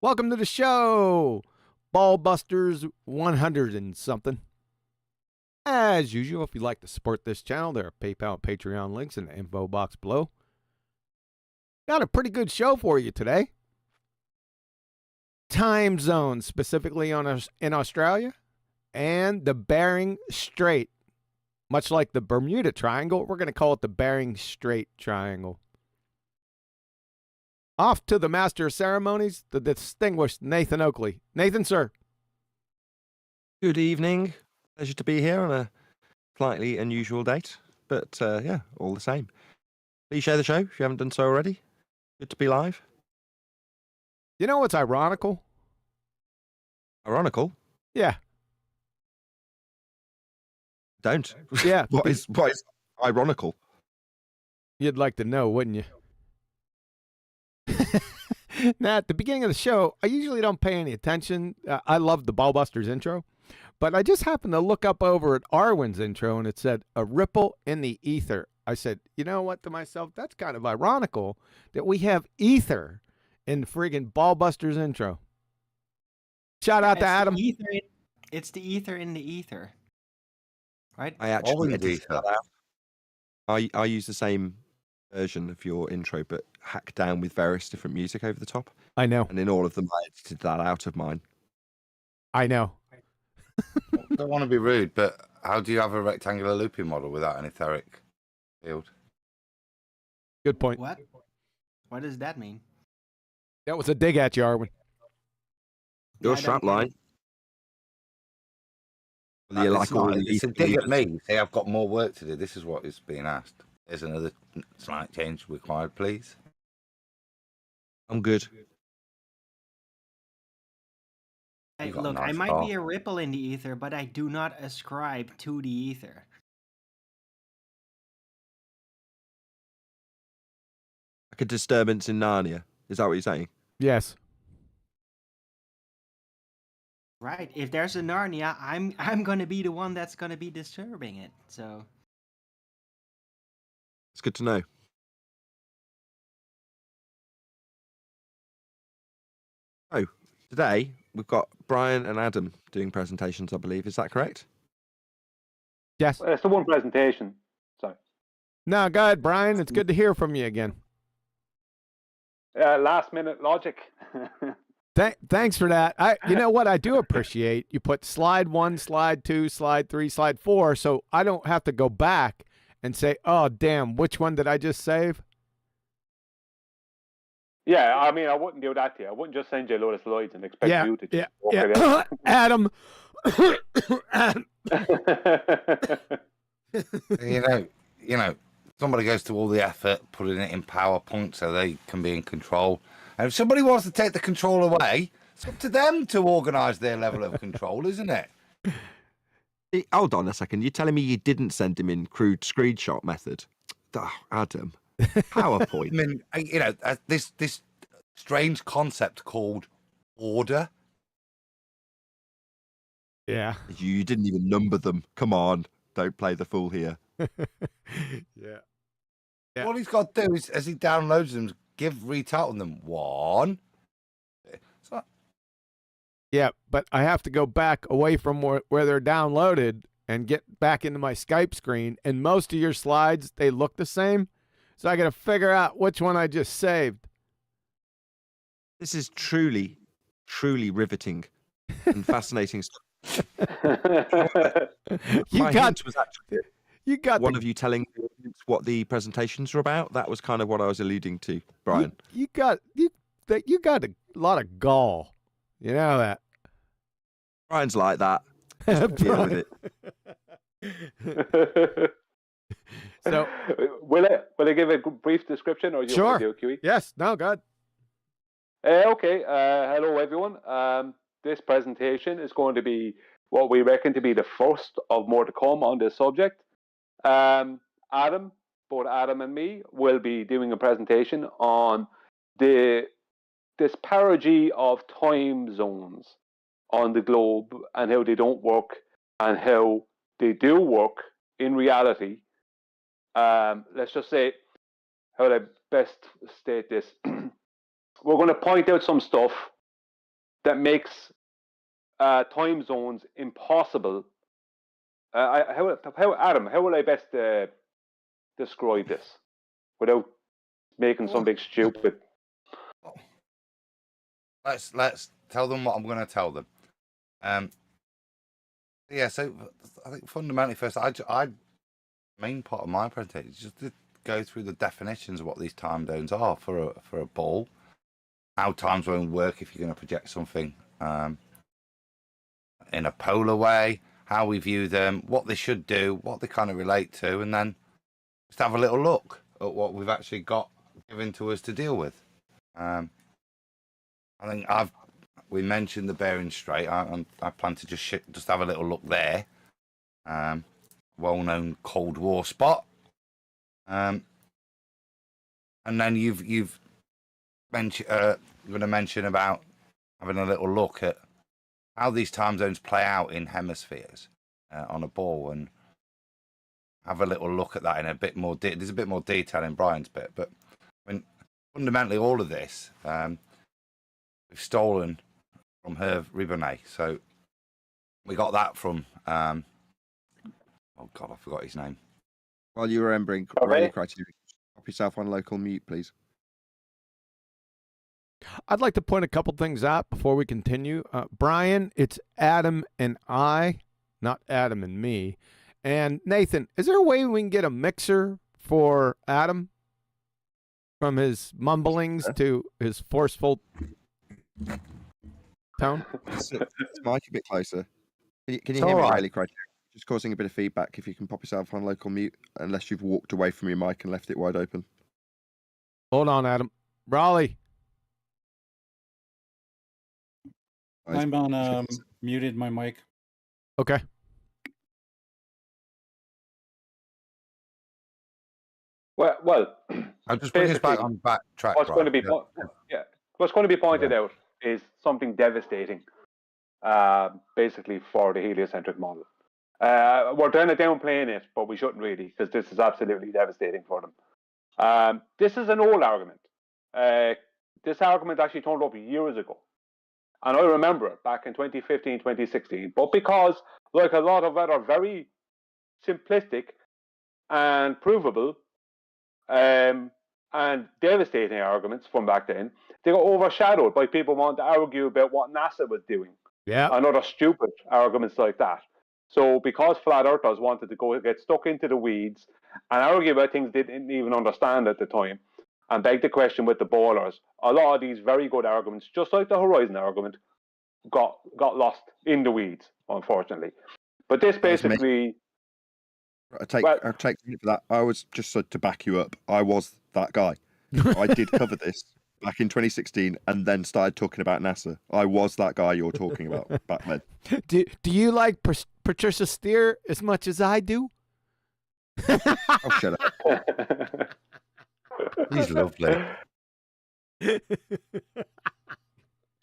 Welcome to the show, BALLBUSTERS 100 and something. As usual, if you'd like to support this channel, there are PayPal and Patreon links in the info box below. Got a pretty good show for you today. Time zones, specifically in Australia, and the Bering Strait. Much like the Bermuda Triangle, we're going to call it the Bering Strait Triangle. Off to the Master of Ceremonies, the distinguished Nathan Oakley. Nathan, sir. Good evening. Pleasure to be here on a slightly unusual date, but yeah, all the same. Please share the show if you haven't done so already. Good to be live. You know what's ironical? Ironical? Yeah. Don't. Yeah. What is ironical? You'd like to know, wouldn't you? Now, at the beginning of the show, I usually don't pay any attention. I love the BALLBUSTERS intro, but I just happened to look up over at Arwen's intro, and it said, a ripple in the ether. I said, you know what, to myself, that's kind of ironical that we have ether in the friggin' BALLBUSTERS intro. Shout out to Adam. It's the ether in the ether, right? I actually edited that out. I use the same version of your intro, but hacked down with various different music over the top. I know. And in all of them, I edited that out of mine. I know. I don't want to be rude, but how do you have a rectangular looping model without an etheric field? Good point. What? What does that mean? That was a dig at you, Arwen. Your strap line. It's a dig at me. Say I've got more work to do. This is what is being asked. There's another slight change required, please. I'm good. Hey, You've got a look, I nice might car. be a ripple in the ether, but I do not ascribe to the ether. Like a disturbance in Narnia. Is that what you're saying? Yes. Right. If there's a Narnia, I'm gonna be the one that's gonna be disturbing it. So It's good to know. Oh, today we've got Brian and Adam doing presentations, I believe. Is that correct? Yes. It's the one presentation. Sorry. No, go ahead, Brian. It's good to hear from you again. Last minute logic. Thanks for that. You know what I do appreciate? You put slide 1, slide 2, slide 3, slide 4, so I don't have to go back and say, oh, damn, which one did I just save? Yeah, I mean, I wouldn't do that to you. I wouldn't just send you a load of slides and expect you to just walk it out. Adam. you know, somebody goes to all the effort putting it in PowerPoint so they can be in control. And if somebody wants to take the control away, it's up to them to organise their level of control, isn't it? Hold on a second. You're telling me you didn't send him in crude screenshot method? Oh, Adam. PowerPoint. I mean, this strange concept called order. Yeah. You didn't even number them. Come on. Don't play the fool here. Yeah. All he's got to do is, as he downloads them, retitle them 1. Yeah, but I have to go back away from where they're downloaded and get back into my Skype screen. And most of your slides, they look the same. So I got to figure out which one I just saved. This is truly, truly riveting and fascinating stuff. You got one of you telling what the presentations are about. That was kind of what I was alluding to, Brian. You got a lot of gall. You know that. Brian's like that. Deal with it. So will I give a brief description, or do you want to do a QE? Yes. No, God. Okay. Hello, everyone. This presentation is going to be what we reckon to be the first of more to come on this subject. Both Adam and me will be doing a presentation on this parody of time zones on the globe and how they don't work and how they do work in reality. Let's just say, how would I best state this? We're going to point out some stuff that makes time zones impossible. Adam, how will I best describe this without making some big stupid? Let's tell them what I'm going to tell them. Yeah, so I think fundamentally, first, main part of my presentation is just to go through the definitions of what these time zones are for a ball, how time zones work if you're going to project something in a polar way, how we view them, what they should do, what they kind of relate to, and then just have a little look at what we've actually got given to us to deal with. I think we mentioned the Bering Strait. I plan to just have a little look there. Well-known Cold War spot. And then you've mentioned you're going to mention about having a little look at how these time zones play out in hemispheres on a ball, and have a little look at that in a bit more. There's a bit more detail in Brian's bit, but I mean, fundamentally, all of this we've stolen from Hervé Ribonnet. So we got that from oh God, I forgot his name. While you're remembering radio criteria, pop yourself on local mute, please. I'd like to point a couple things out before we continue. Brian, it's Adam and I, not Adam and me. And Nathan, is there a way we can get a mixer for Adam from his mumblings to his forceful tone? It's Mike a bit closer. Can you All hear me, right. radio criteria? Just causing a bit of feedback. If you can pop yourself on local mute, unless you've walked away from your mic and left it wide open. Hold on, Adam. Raleigh. Guys, I'm on muted my mic. Okay. Well, I'll just bring us back basically, on back track. what's going to be Yeah. what's going to be pointed out is something devastating, basically for the heliocentric model. We're kind of downplaying it, but we shouldn't really, because this is absolutely devastating for them. This is an old argument. This argument actually turned up years ago, and I remember it back in 2015, 2016. But because, like a lot of other very simplistic and provable and devastating arguments from back then, they got overshadowed by people wanting to argue about what NASA was doing. Yeah. And other stupid arguments like that. So because flat earthers wanted to get stuck into the weeds and argue about things they didn't even understand at the time, and beg the question with the ballers, a lot of these very good arguments, just like the Horizon argument, got lost in the weeds, unfortunately. But this basically... I'll take credit for that. I was just to back you up. I was that guy. I did cover this back in 2016 and then started talking about NASA. I was that guy you're talking about back then. Do you like Patricia Steer as much as I do? Oh, shut up. He's lovely.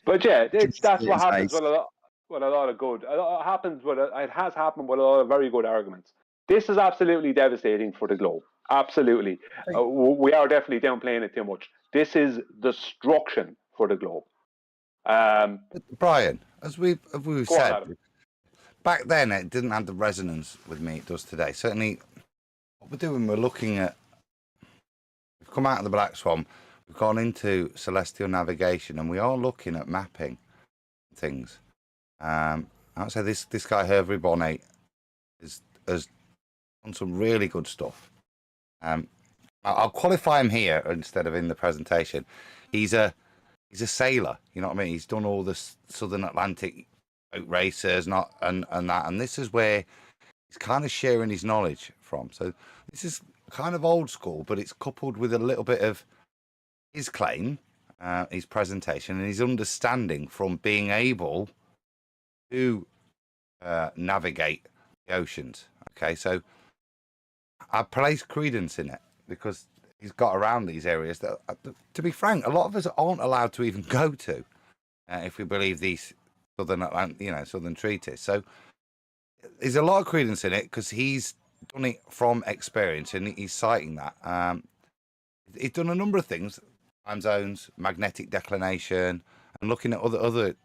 But yeah, that's what happens with a lot of good. It has happened with a lot of very good arguments. This is absolutely devastating for the globe. Absolutely. We are definitely downplaying it too much. This is destruction for the globe. Brian, as we've said, Adam. back then it didn't have the resonance with me it does today. Certainly, what we're doing, we're looking at, we've come out of the Black Swan, we've gone into celestial navigation, and we are looking at mapping things. I'd say this guy Hervé Ribonnet has done some really good stuff. I'll qualify him here instead of in the presentation. He's a sailor, you know what I mean? He's done all the Southern Atlantic boat races, and this is where he's kind of sharing his knowledge from. So this is kind of old school, but it's coupled with a little bit of his claim, his presentation, and his understanding from being able to navigate the oceans. Okay, so I place credence in it because he's got around these areas that, to be frank, a lot of us aren't allowed to even go to, if we believe these Southern treaties. So there's a lot of credence in it because he's done it from experience, and he's citing that. He's done a number of things: time zones, magnetic declination, and looking at other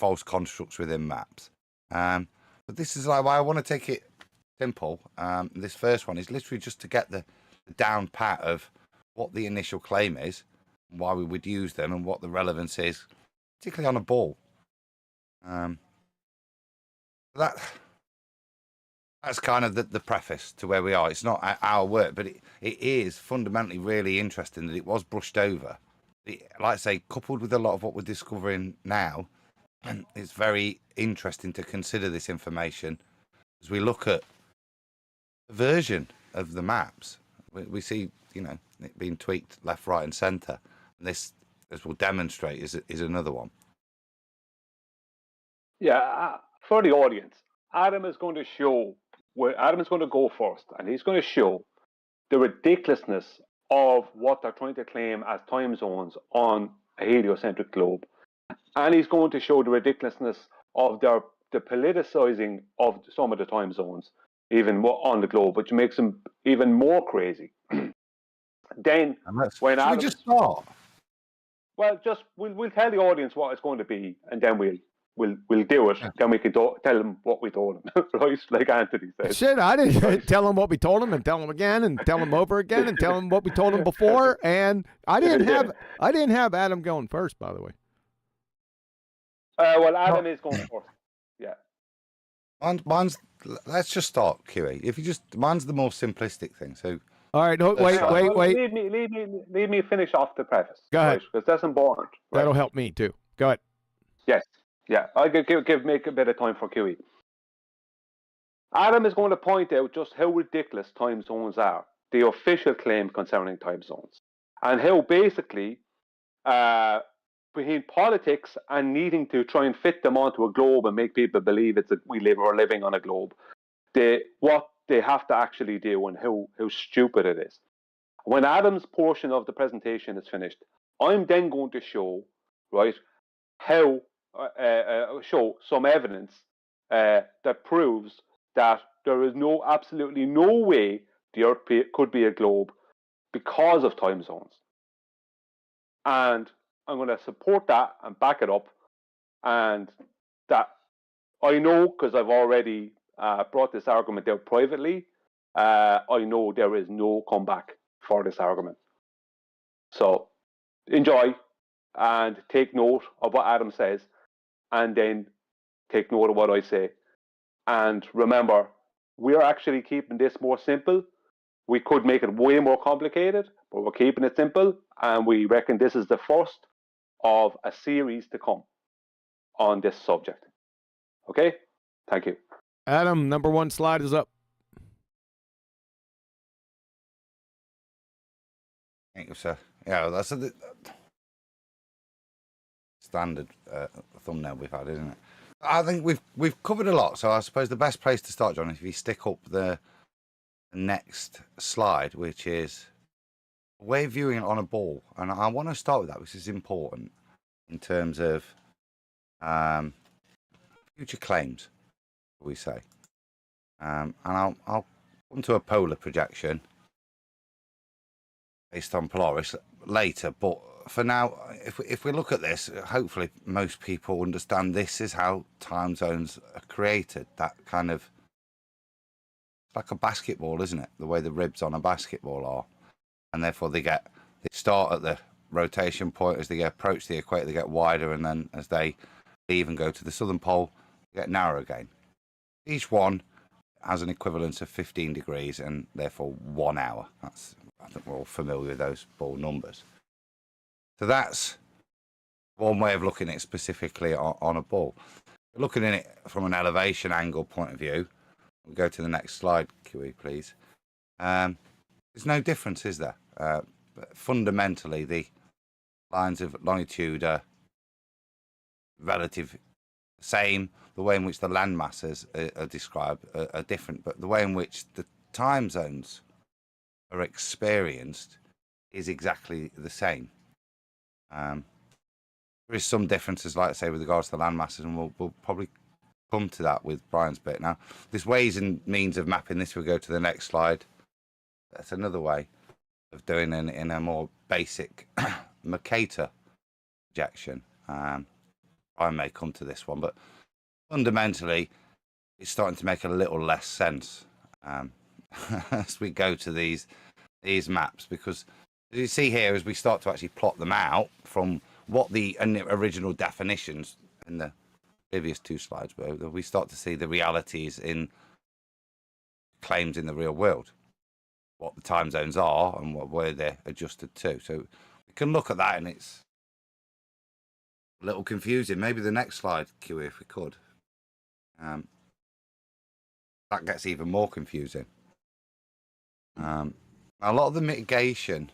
false constructs within maps. But this is like why I want to take it simple. This first one is literally just to get the down pat of what the initial claim is, why we would use them, and what the relevance is, particularly on a ball. That's kind of the preface to where we are. It's not our work, but it is fundamentally really interesting that it was brushed over. Like I say, coupled with a lot of what we're discovering now, it's very interesting to consider this information as we look at the version of the maps. We see, it being tweaked left, right, and centre. And this, as we'll demonstrate, is another one. Yeah, for the audience, Adam is going to show where Adam is going to go first, and he's going to show the ridiculousness of what they're trying to claim as time zones on a heliocentric globe, and he's going to show the ridiculousness of the politicizing of some of the time zones, even more on the globe, which makes them even more crazy. Then, when Adam, we just start? Well, we'll tell the audience what it's going to be, and then we'll do it. Yeah. Then we can tell them what we told them, right? Like Anthony said. Shit, I didn't tell them what we told them, and tell them again, and tell them over again, and tell them what we told them before. And I didn't have Adam going first, by the way. Well, Adam is going first. Yeah. Mine's. Let's just start, QE. Mine's the more simplistic thing. So. All right. No, wait. Leave me finish off the preface. Go ahead, because that's important. Right? That'll help me too. Go ahead. Yes. Yeah. I could make a bit of time for QE. Adam is going to point out just how ridiculous time zones are, the official claim concerning time zones, and how basically, between politics and needing to try and fit them onto a globe and make people believe we're living on a globe, what they have to actually do and how stupid it is. When Adam's portion of the presentation is finished, I'm then going to show, right, how show some evidence that proves that there is absolutely no way the Earth could be a globe because of time zones. And I'm going to support that and back it up. And that I know, because I've already brought this argument out privately, I know there is no comeback for this argument. So enjoy and take note of what Adam says, and then take note of what I say. And remember, we're actually keeping this more simple. We could make it way more complicated, but we're keeping it simple, and we reckon this is the first of a series to come on this subject. Okay? Thank you. Adam, number 1 slide is up. Thank you, sir. Yeah, that's a standard thumbnail we've had, isn't it? I think we've covered a lot, so I suppose the best place to start, John, is if you stick up the next slide, which is a way of viewing it on a ball. And I want to start with that, which is important in terms of future claims, we say. And I'll come to a polar projection based on Polaris later, but for now, if we look at this, hopefully most people understand this is how time zones are created. That kind of, like a basketball, isn't it? The way the ribs on a basketball are, and therefore they start at the rotation point. As they approach the equator, they get wider, and then as they leave and go to the southern pole, they get narrow again. Each one has an equivalence of 15 degrees and therefore 1 hour. I think we're all familiar with those ball numbers. So that's one way of looking at it specifically on a ball. Looking at it from an elevation angle point of view, we'll go to the next slide, QE, please. There's no difference, is there? But fundamentally, the lines of longitude are relative same. The way in which the land masses are described are different, but the way in which the time zones are experienced is exactly the same. There is some differences, like I say, with regards to the land masses, and we'll probably come to that with Brian's bit. Now, there's ways and means of mapping this. We'll go to the next slide. That's another way of doing it in a more basic Mercator projection. I may come to this one, but fundamentally, it's starting to make a little less sense as we go to these maps, because as you see here, as we start to actually plot them out from what the original definitions in the previous 2 slides were, we start to see the realities in claims in the real world, what the time zones are and where they're adjusted to. So we can look at that, and it's a little confusing. Maybe the next slide, QE, if we could. That gets even more confusing. A lot of the mitigation,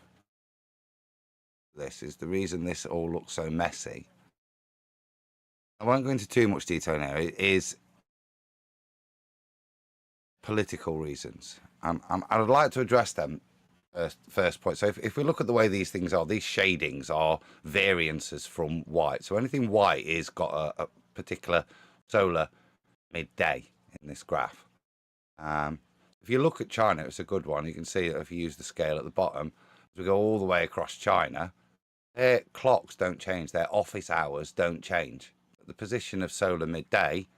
this is the reason this all looks so messy. I won't go into too much detail now. It is political reasons. I'd like to address them first point. So if we look at the way these things are, these shadings are variances from white. So anything white is got a particular solar midday in this graph. If you look at China, it's a good one. You can see that if you use the scale at the bottom, as we go all the way across China, their clocks don't change, their office hours don't change. But the position of solar midday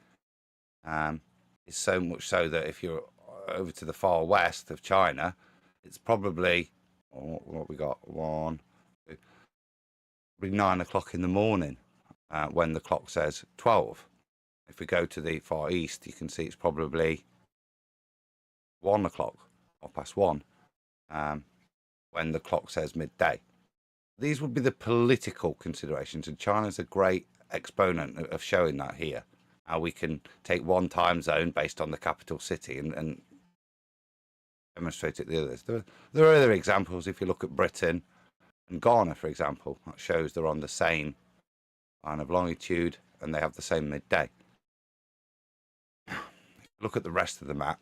is so much so that if you're over to the far west of China, it's probably, what we got, 9 o'clock in the morning when the clock says 12. If we go to the far east, you can see it's probably 1 o'clock or past 1 when the clock says midday. These would be the political considerations, and China's a great exponent of showing that here. How we can take one time zone based on the capital city and demonstrate it the others. There are other examples. If you look at Britain and Ghana, for example, that shows they're on the same line of longitude and they have the same midday. If you look at the rest of the map,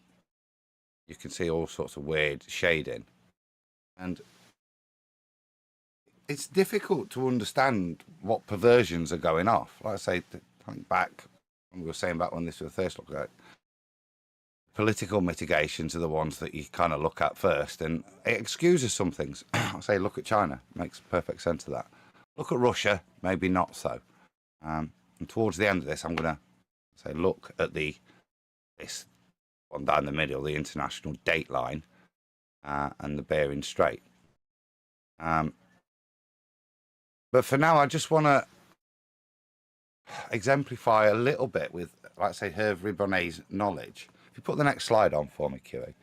you can see all sorts of weird shading, and it's difficult to understand what perversions are going off. Like I say, think back, we were saying back when this was the first look at it, political mitigations are the ones that you kind of look at first, and it excuses some things. I say look at China, makes perfect sense of that. Look at Russia, maybe not so. And towards the end of this, I'm going to say look at this one down the middle, the international date line, and the Bering Strait. But for now, I just want to exemplify a little bit with, like I say, Hervé Ribonnet's knowledge. If you put the next slide on for me, QA.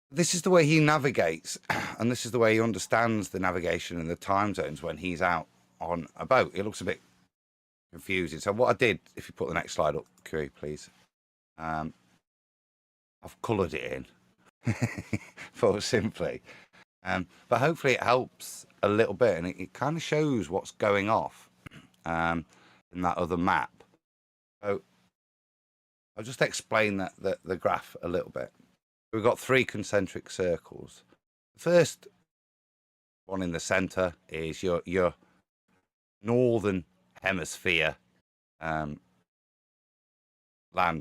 This is the way he navigates, and this is the way he understands the navigation and the time zones when he's out on a boat. It looks a bit confusing. So what I did, if you put the next slide up, QA, please. I've coloured it in, for simply. But hopefully it helps a little bit, and it kind of shows what's going off in that other map. So I'll just explain the graph a little bit. We've got 3 concentric circles. The first one in the centre is your northern hemisphere land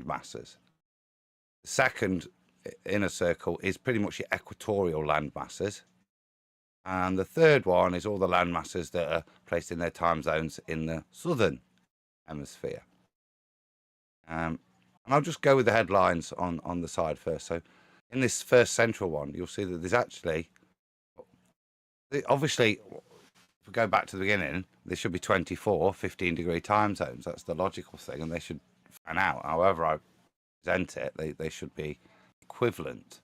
masses. The second inner circle is pretty much your equatorial land masses. And the third one is all the land masses that are placed in their time zones in the southern hemisphere. And I'll just go with the headlines on the side first. So in this first central one, you'll see that there's actually, obviously, if we go back to the beginning, there should be 24 15-degree time zones. That's the logical thing, and they should fan out. However I present it, they should be equivalent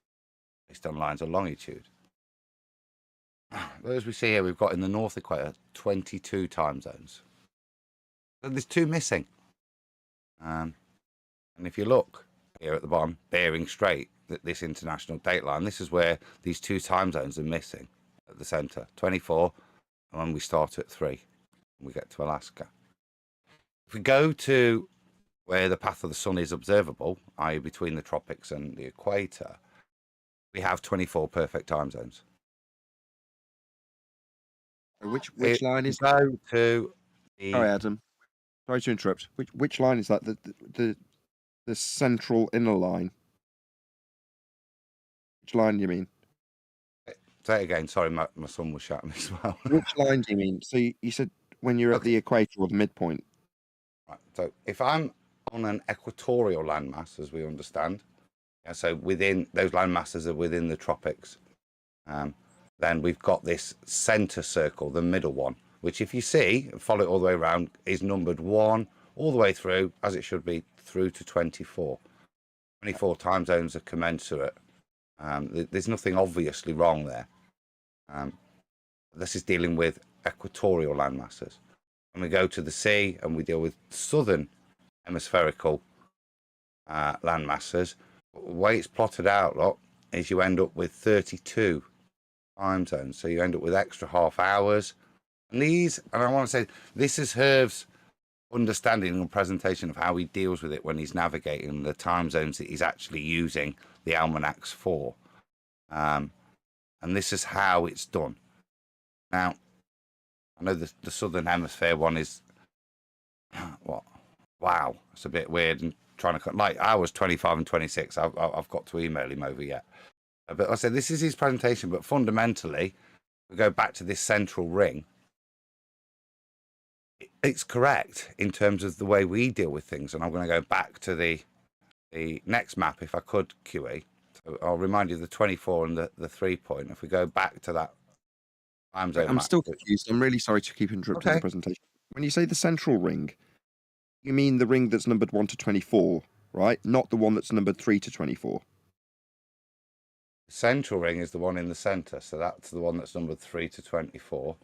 based on lines of longitude. But as we see here, we've got in the North Equator 22 time zones. So there's 2 missing. And if you look here at the bottom, Bering Strait, this international date line, this is where these 2 time zones are missing at the centre. 24, and when we start at 3, we get to Alaska. If we go to where the path of the sun is observable, i.e. between the tropics and the equator, we have 24 perfect time zones. Which line is that? Go to the... Sorry, Adam. Sorry to interrupt. Which line is that? The central inner line. Which line do you mean? Say it again. Sorry, my son was shouting as well. Which line do you mean? So you said when you're at the equator or the midpoint. Right. So if I'm on an equatorial landmass, as we understand, so within those land masses are within the tropics, then we've got this center circle, the middle one, which if you see, follow it all the way around, is numbered 1 all the way through, as it should be, through to 24. 24 time zones are commensurate. There's nothing obviously wrong there. This is dealing with equatorial land masses. When we go to the sea and we deal with southern hemispherical land masses, the way it's plotted out, look, is you end up with 32 time zones. So you end up with extra half hours. And these, and I want to say, this is Herv's understanding and presentation of how he deals with it when he's navigating the time zones that he's actually using the almanacs for. And this is how it's done. Now, I know the southern hemisphere one is, what? Wow, it's a bit weird and trying to, like, I was 25 and 26. I've got to email him over yet. But I said, this is his presentation, but fundamentally, we go back to this central ring. It's correct in terms of the way we deal with things. And I'm going to go back to the next map, if I could, QE. So I'll remind you the 24 and the 3 point. If we go back to that time zone I'm map, still confused. I'm really sorry to keep interrupting the presentation. When you say the central ring, you mean the ring that's numbered 1 to 24, right? Not the one that's numbered 3 to 24. The central ring is the one in the center. So that's the one that's numbered 3 to 24.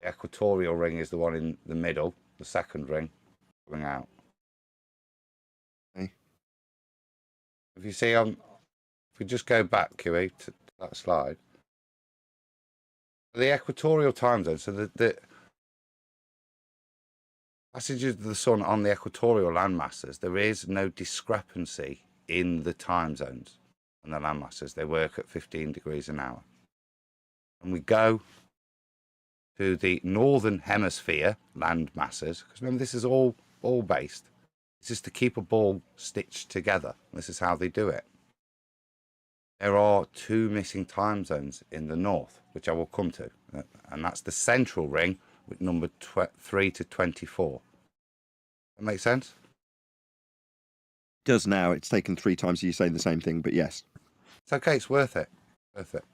The equatorial ring is the one in the middle, the second ring coming out. Okay. If you see if we just go back, QE, to that slide, the equatorial time zone, so the passages of the sun on the equatorial land masses, there is no discrepancy in the time zones and the land masses. They work at 15 degrees an hour. And we go to the northern hemisphere land masses, because remember, this is all based. This is to keep a ball stitched together. This is how they do it. There are 2 missing time zones in the north, which I will come to, and that's the central ring with number 3 to 24. That makes sense? It does now. It's taken 3 times you saying the same thing, but yes. It's okay. It's worth it. Worth it.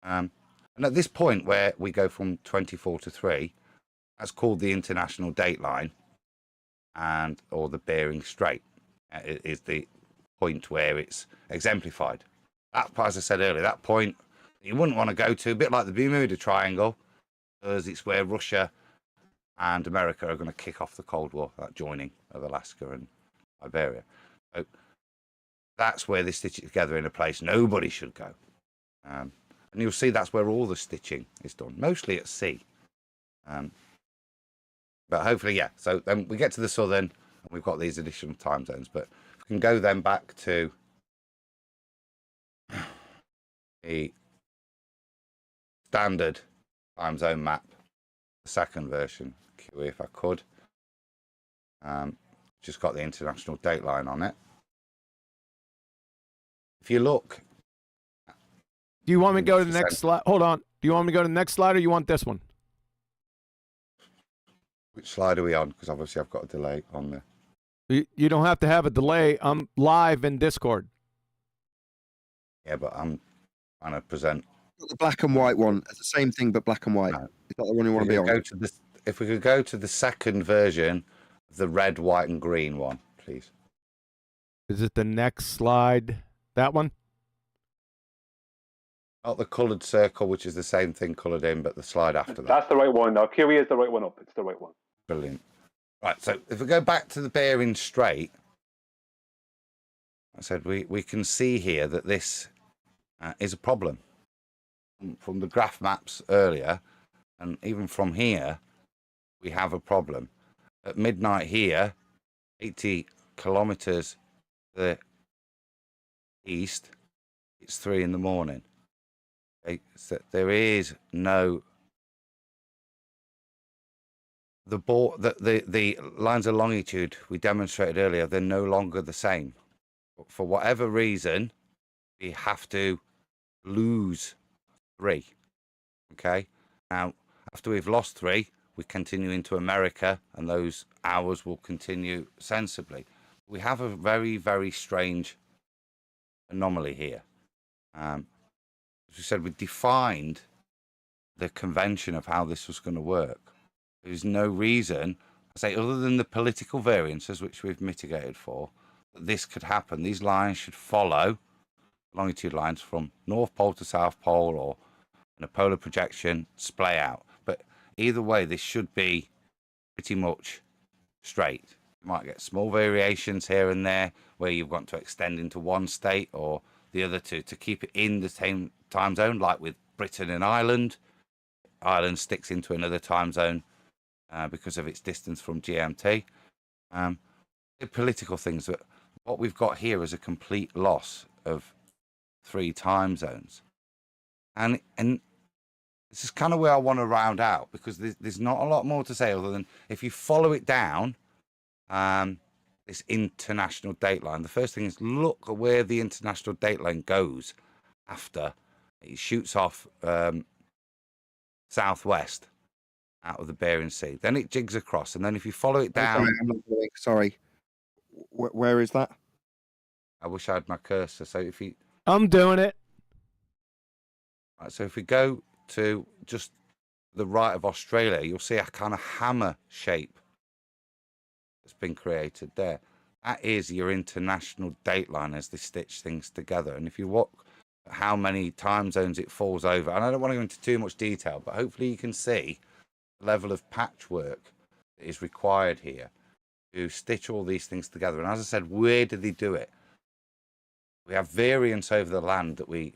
And at this point where we go from 24 to 3, that's called the international date line, or the Bering Strait. It is the point where it's exemplified. That, as I said earlier, that point you wouldn't want to go to, a bit like the Bermuda Triangle, because it's where Russia and America are going to kick off the Cold War, that joining of Alaska and Iberia. So that's where they stitch it together in a place nobody should go. And you'll see that's where all the stitching is done, mostly at sea. But hopefully, yeah. So then we get to the southern, and we've got these additional time zones. But we can go then back to the standard time zone map, the second version, QE, if I could. Just got the international date line on it. If you look, Do you want me to go to the next slide? Hold on. Do you want me to go to the next slide, or you want this one? which slide are we on? Because obviously I've got a delay on there. You don't have to have a delay. I'm live in Discord. Yeah, but I'm trying to present. The black and white one. It's the same thing, but black and white. No. Is that the one you want to be on? If we could go to the second version, the red, white, and green one, please. Is it the next slide? That one? Not the coloured circle, which is the same thing coloured in, but the slide after that. That's the right one. Now, Kiwi is the right one up. It's the right one. Brilliant. Right, so if we go back to the Bering Strait, I said we can see here that this is a problem. From the graph maps earlier, and even from here, we have a problem. At midnight here, 80 kilometres to the east, it's 3 in the morning. Okay, so there is no... The lines of longitude we demonstrated earlier, they're no longer the same. But for whatever reason, we have to lose 3. Okay, now after we've lost 3, we continue into America, and those hours will continue sensibly. We have a very, very strange anomaly here. As we said, we defined the convention of how this was going to work. There's no reason, I say, other than the political variances, which we've mitigated for, that this could happen. These lines should follow longitude lines from North Pole to South Pole, or in a polar projection, splay out. But either way, this should be pretty much straight. You might get small variations here and there where you've got to extend into one state or the other two to keep it in the same time zone, like with Britain and Ireland. Ireland sticks into another time zone because of its distance from GMT. The political things, but what we've got here is a complete loss of 3 time zones. And this is kind of where I want to round out, because there's not a lot more to say other than if you follow it down, this international dateline. The first thing is look at where the international dateline goes after it shoots off southwest out of the Bering Sea. Then it jigs across, and then if you follow it down, sorry. Where is that? I wish I had my cursor. So if you, I'm doing it. right, so if we go to just the right of Australia, you'll see a kind of hammer shape that's been created there. That is your international dateline as they stitch things together. And if you look at how many time zones it falls over, and I don't want to go into too much detail, but hopefully you can see the level of patchwork that is required here to stitch all these things together. And as I said, where did they do it? We have variance over the land that we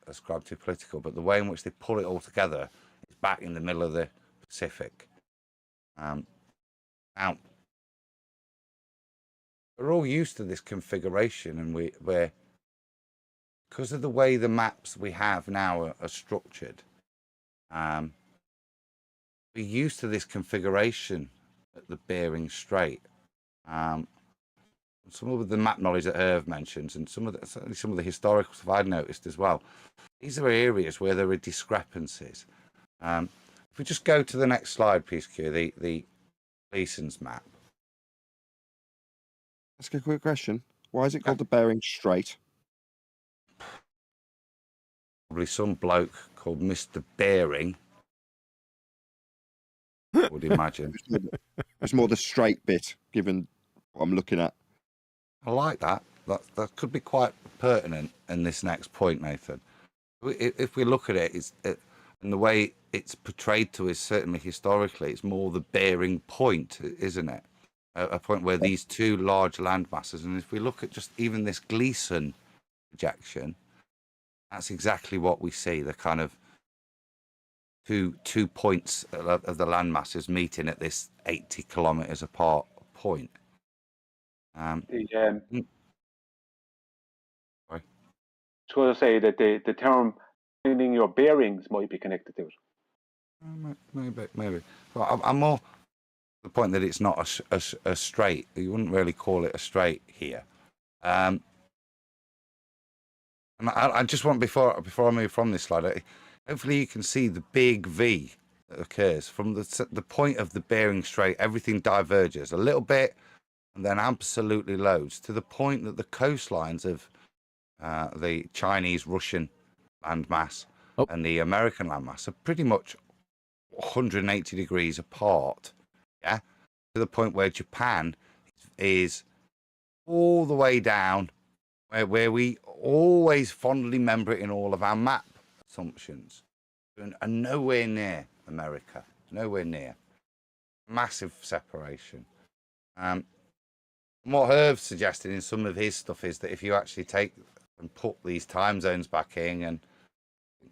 ascribe to political, but the way in which they pull it all together is back in the middle of the Pacific. Now, we're all used to this configuration, and we're because of the way the maps we have now are structured, we're used to this configuration at the Bering Strait. Some of the map knowledge that Irv mentions, and some of the historical stuff I'd noticed as well. These are areas where there are discrepancies. If we just go to the next slide, please, Q, the Gleason's map. Ask a quick question. Why is it called the Bering Strait? Probably some bloke called Mr. Bering, I would imagine. It's more the straight bit, given what I'm looking at. I like that. That could be quite pertinent in this next point, Nathan. If we look at it, and the way it's portrayed to us, certainly historically, it's more the Bering point, isn't it? A point where these two large land masses, and if we look at just even this Gleason projection, that's exactly what we see, the kind of two points of the land masses meeting at this 80 kilometers apart point. Sorry. I was going to say that the term finding your bearings might be connected to it. Maybe. Well, I'm more the point that it's not a straight. You wouldn't really call it a straight here. And I just want, before I move from this slide, hopefully you can see the big V that occurs from the point of the Bering Strait. Everything diverges a little bit, and then absolutely loads to the point that the coastlines of the Chinese, Russian landmass and the American landmass are pretty much 180 degrees apart. Yeah, to the point where Japan is all the way down, where we always fondly remember it in all of our map assumptions, and nowhere near America, nowhere near. Massive separation. And what Herv's suggested in some of his stuff is that if you actually take and put these time zones back in, and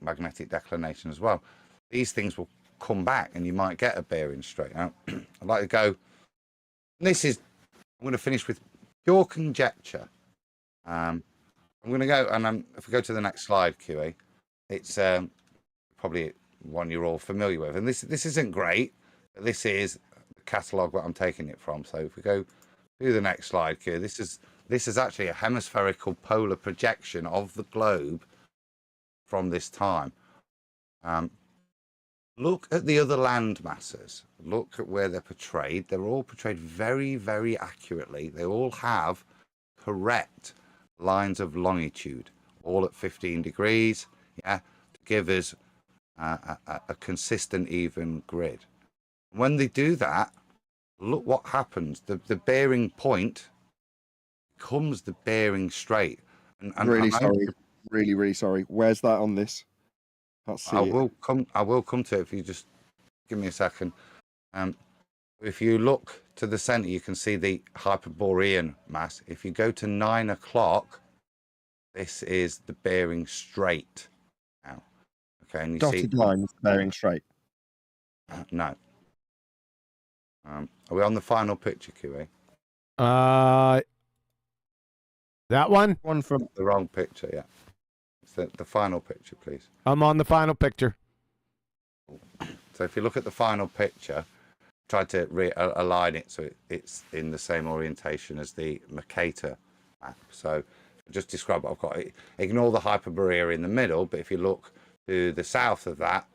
magnetic declination as well, these things will come back and you might get a Bering Strait. Now, I'd like to go, I'm going to finish with pure conjecture. I'm going to go, and if we go to the next slide, QE, it's probably one you're all familiar with. And this isn't great, but this is the catalogue that I'm taking it from. So if we go to the next slide, QE, this is actually a hemispherical polar projection of the globe from this time. Look at the other land masses. Look at where they're portrayed. They're all portrayed very, very accurately. They all have correct lines of longitude, all at 15 degrees, yeah, to give us a consistent, even grid. When they do that, look what happens. The Bering Point becomes the Bering Strait. And really sorry. Really, really sorry. Where's that on this? Can't see I it. will come to it if you just give me a second. If you look to the center, you can see the Hyperborean mass. If you go to 9 o'clock, this is the Bering Strait now. Okay, and you Dotted see line is Bering Strait. no. Are we on the final picture, QA? That one? One from The wrong picture, yeah. It's the final picture, please. I'm on the final picture. So if you look at the final picture, try to align it so it's in the same orientation as the Mercator map. So just describe what I've got. Ignore the Hyperborea in the middle, but if you look to the south of that,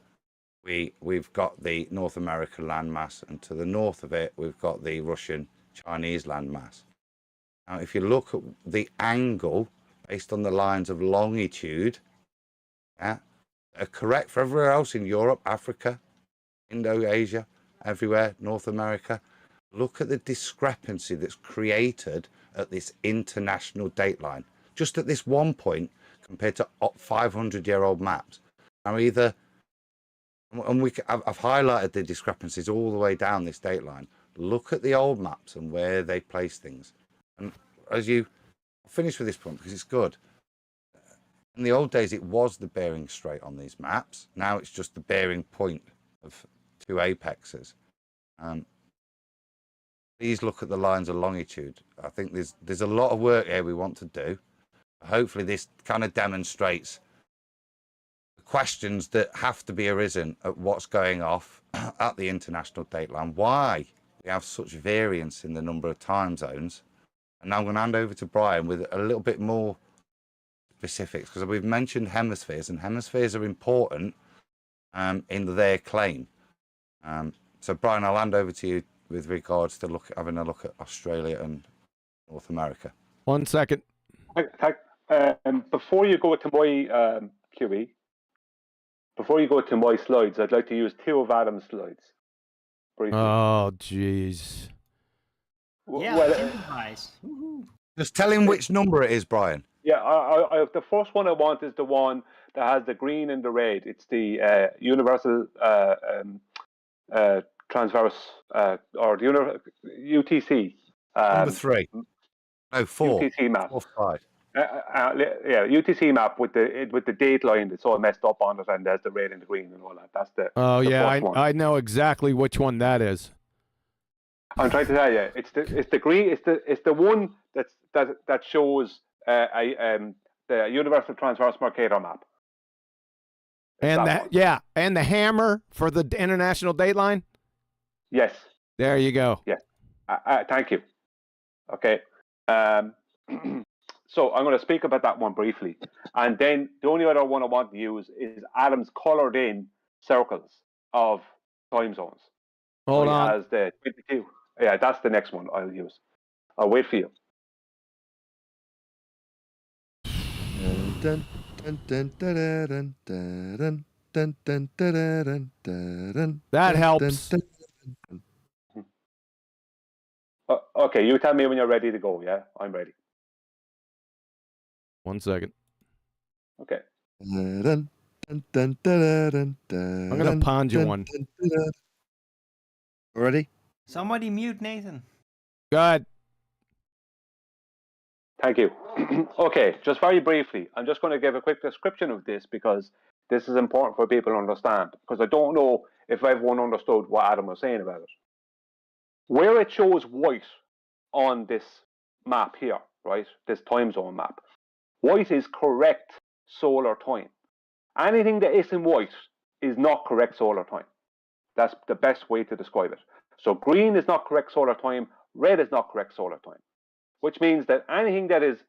we've got the North American landmass, and to the north of it, we've got the Russian-Chinese landmass. Now, if you look at the angle based on the lines of longitude, yeah, are correct for everywhere else in Europe, Africa, Indo-Asia, everywhere, North America. Look at the discrepancy that's created at this international dateline, just at this one point compared to 500-year-old maps. Now, either, and I've highlighted the discrepancies all the way down this dateline. Look at the old maps and where they place things. And I'll finish with this point because it's good. In the old days, it was the Bering Strait on these maps. Now it's just the Bering Point of 2 apexes. Please look at the lines of longitude. I think there's a lot of work here we want to do. Hopefully this kind of demonstrates the questions that have to be arisen at what's going off at the international dateline, why we have such variance in the number of time zones. And now I'm going to hand over to Brian with a little bit more specifics, because we've mentioned hemispheres, and hemispheres are important in their claim. So Brian, I'll hand over to you with regards to having a look at Australia and North America. 1 second. Before you go to my QE, before you go to my slides, I'd like to use 2 of Adam's slides. Briefly. Oh, jeez. Yeah, Well, nice. Just tell him which number it is, Brian. yeah, I the first one I want is the one that has the green and the red. It's the universal transverse or the UTC. Number 3. No, 4. UTC map. 4, 5. Yeah, UTC map with the date line that's all messed up on it, and there's the red and the green and all that. That's the Oh, the yeah, first one. I know exactly which one that is. I'm trying to tell you, it's the green. It's the one that shows the universal transverse Mercator map. And that one. yeah, and the hammer for the international dateline. Yes. There you go. Yeah. Thank you. Okay. So I'm going to speak about that one briefly, and then the only other one I want to use is Adam's coloured in circles of time zones. Hold So he on. has the 22. Yeah, that's the next one I'll use. I'll wait for you. Dun, dun, dun, dun, dun, dun, dun, dun, dun, dun, dun, That dun, helps. dun, dun. Okay, you tell me when you're ready to go. Yeah, I'm ready. 1 second. Okay. Dun, dun, dun, dun, dun, dun, I'm gonna dun, pond you dun, one. dun, dun, dun. Ready? Somebody mute Nathan. Good. Thank you. Okay, just very briefly, I'm just going to give a quick description of this because this is important for people to understand, because I don't know if everyone understood what Adam was saying about it. Where it shows white on this map here, right, this time zone map, white is correct solar time. Anything that isn't white is not correct solar time. That's the best way to describe it. So green is not correct solar time, red is not correct solar time, which means that anything that is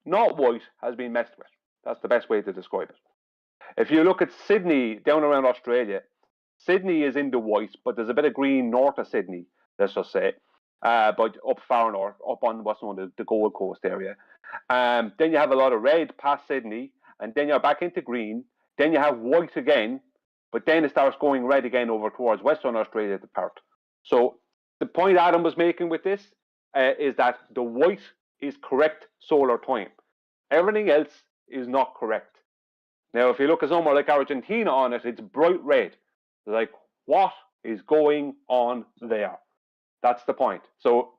not white has been messed with. That's the best way to describe it. If you look at Sydney down around Australia, Sydney is in the white, but there's a bit of green north of Sydney, let's just say, but up far north, up on what's known as the Gold Coast area. Then you have a lot of red past Sydney, and then you're back into green. Then you have white again, but then it starts going red again over towards Western Australia to Perth. So the point Adam was making with this is that the white is correct solar time. Everything else is not correct. Now, if you look at somewhere like Argentina on it, it's bright red. Like, what is going on there? That's the point. So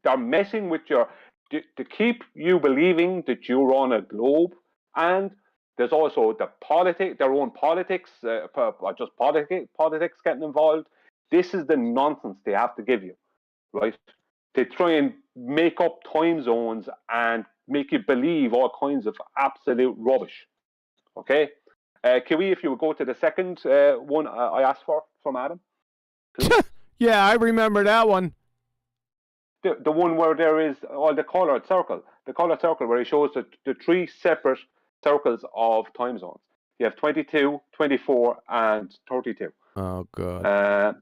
they're messing with your, to keep you believing that you're on a globe, and there's also the their own politics, just politics getting involved. This is the nonsense they have to give you, right? To try and make up time zones and make you believe all kinds of absolute rubbish. Okay? Kiwi, if you would go to the second one I asked for from Adam. Yeah, I remember that one. The one where there is the coloured circle. The coloured circle where he shows the three separate circles of time zones. You have 22, 24, and 32. Oh, God.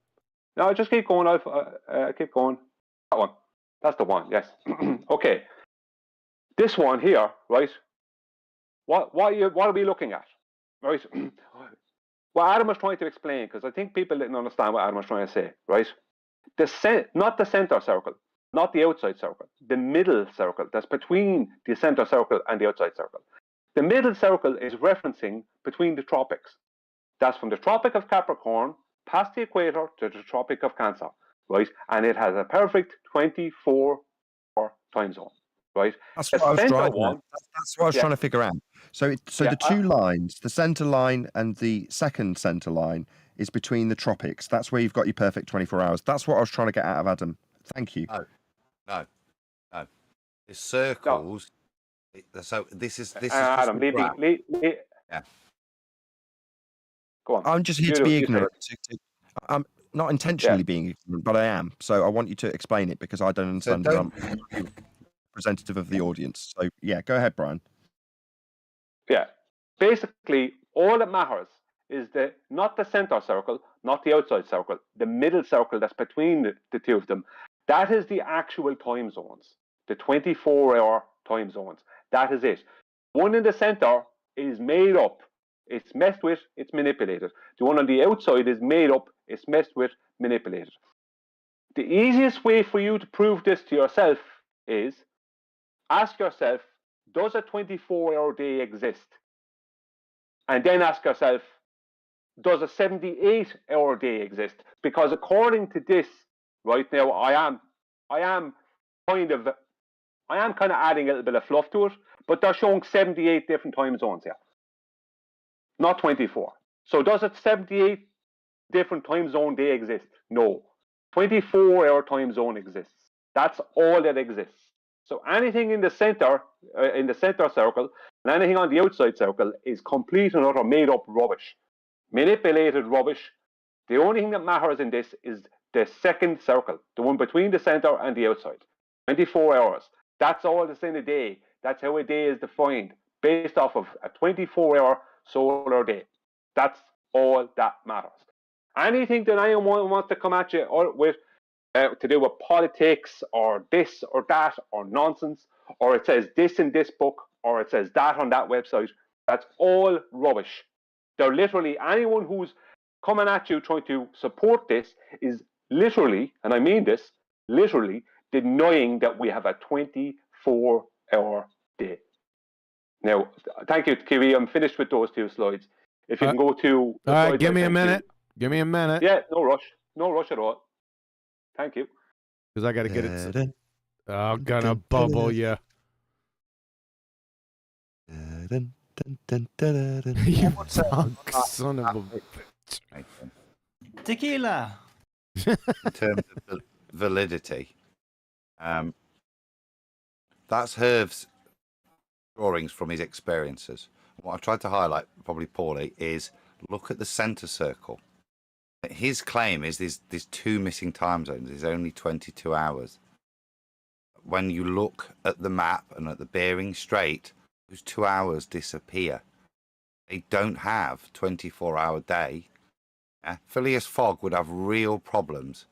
No, just keep going. I'll keep going. That one. That's the one, yes. Okay. This one here, right? What are we looking at? Right? What Adam was trying to explain, because I think people didn't understand what Adam was trying to say, right? Not the center circle, not the outside circle, the middle circle that's between the center circle and the outside circle. The middle circle is referencing between the tropics. That's from the Tropic of Capricorn past the equator to the Tropic of Cancer, right? And it has a perfect 24-hour time zone, right? That's what I was That's what I was trying to figure out. So the two lines, the center line and the second center line, is between the tropics. That's where you've got your perfect 24 hours. That's what I was trying to get out of Adam. Thank you. No. The circles. No. So this is Adam, leave. Yeah. Go on. I'm just here to be ignorant. I'm not intentionally being ignorant, but I am. So I want you to explain it because I don't understand. I'm representative of the audience. So yeah, go ahead, Brian. Yeah. Basically, all that matters is not the center circle, not the outside circle, the middle circle that's between the two of them. That is the actual time zones, the 24-hour time zones. That is it. One in the center is made up. It's messed with, it's manipulated. The one on the outside is made up, it's messed with, manipulated. The easiest way for you to prove this to yourself is ask yourself, does a 24-hour day exist? And then ask yourself, does a 78-hour day exist? Because according to this, right now, I am kind of adding a little bit of fluff to it, but they're showing 78 different time zones here, not 24. So does a 78 different time zone day exist? No. 24-hour time zone exists. That's all that exists. So anything in the center circle, and anything on the outside circle is complete and utter made up rubbish, manipulated rubbish. The only thing that matters in this is the second circle, the one between the center and the outside. 24 hours. That's all that's in a day. That's how a day is defined, based off of a 24-hour solar day. That's all that matters. Anything that anyone wants to come at you with to do with politics or this or that or nonsense, or it says this in this book, or it says that on that website, that's all rubbish. They're literally, anyone who's coming at you trying to support this is literally, and I mean this, literally denying that we have a 24-hour day. Now, thank you, Kiwi. I'm finished with those two slides. If you can go to... All right, give me a minute. Give me a minute. Yeah, no rush. No rush at all. Thank you. Because I got to get it. I'm going to bubble you. You punk son of a bitch. Tequila. In terms of validity, that's Herv's drawings from his experiences. What I've tried to highlight, probably poorly, is look at the center circle. His claim is there's two missing time zones. There's only 22 hours. When you look at the map and at the Bering Strait, those 2 hours disappear. They don't have 24-hour day. Phileas Fogg would have real problems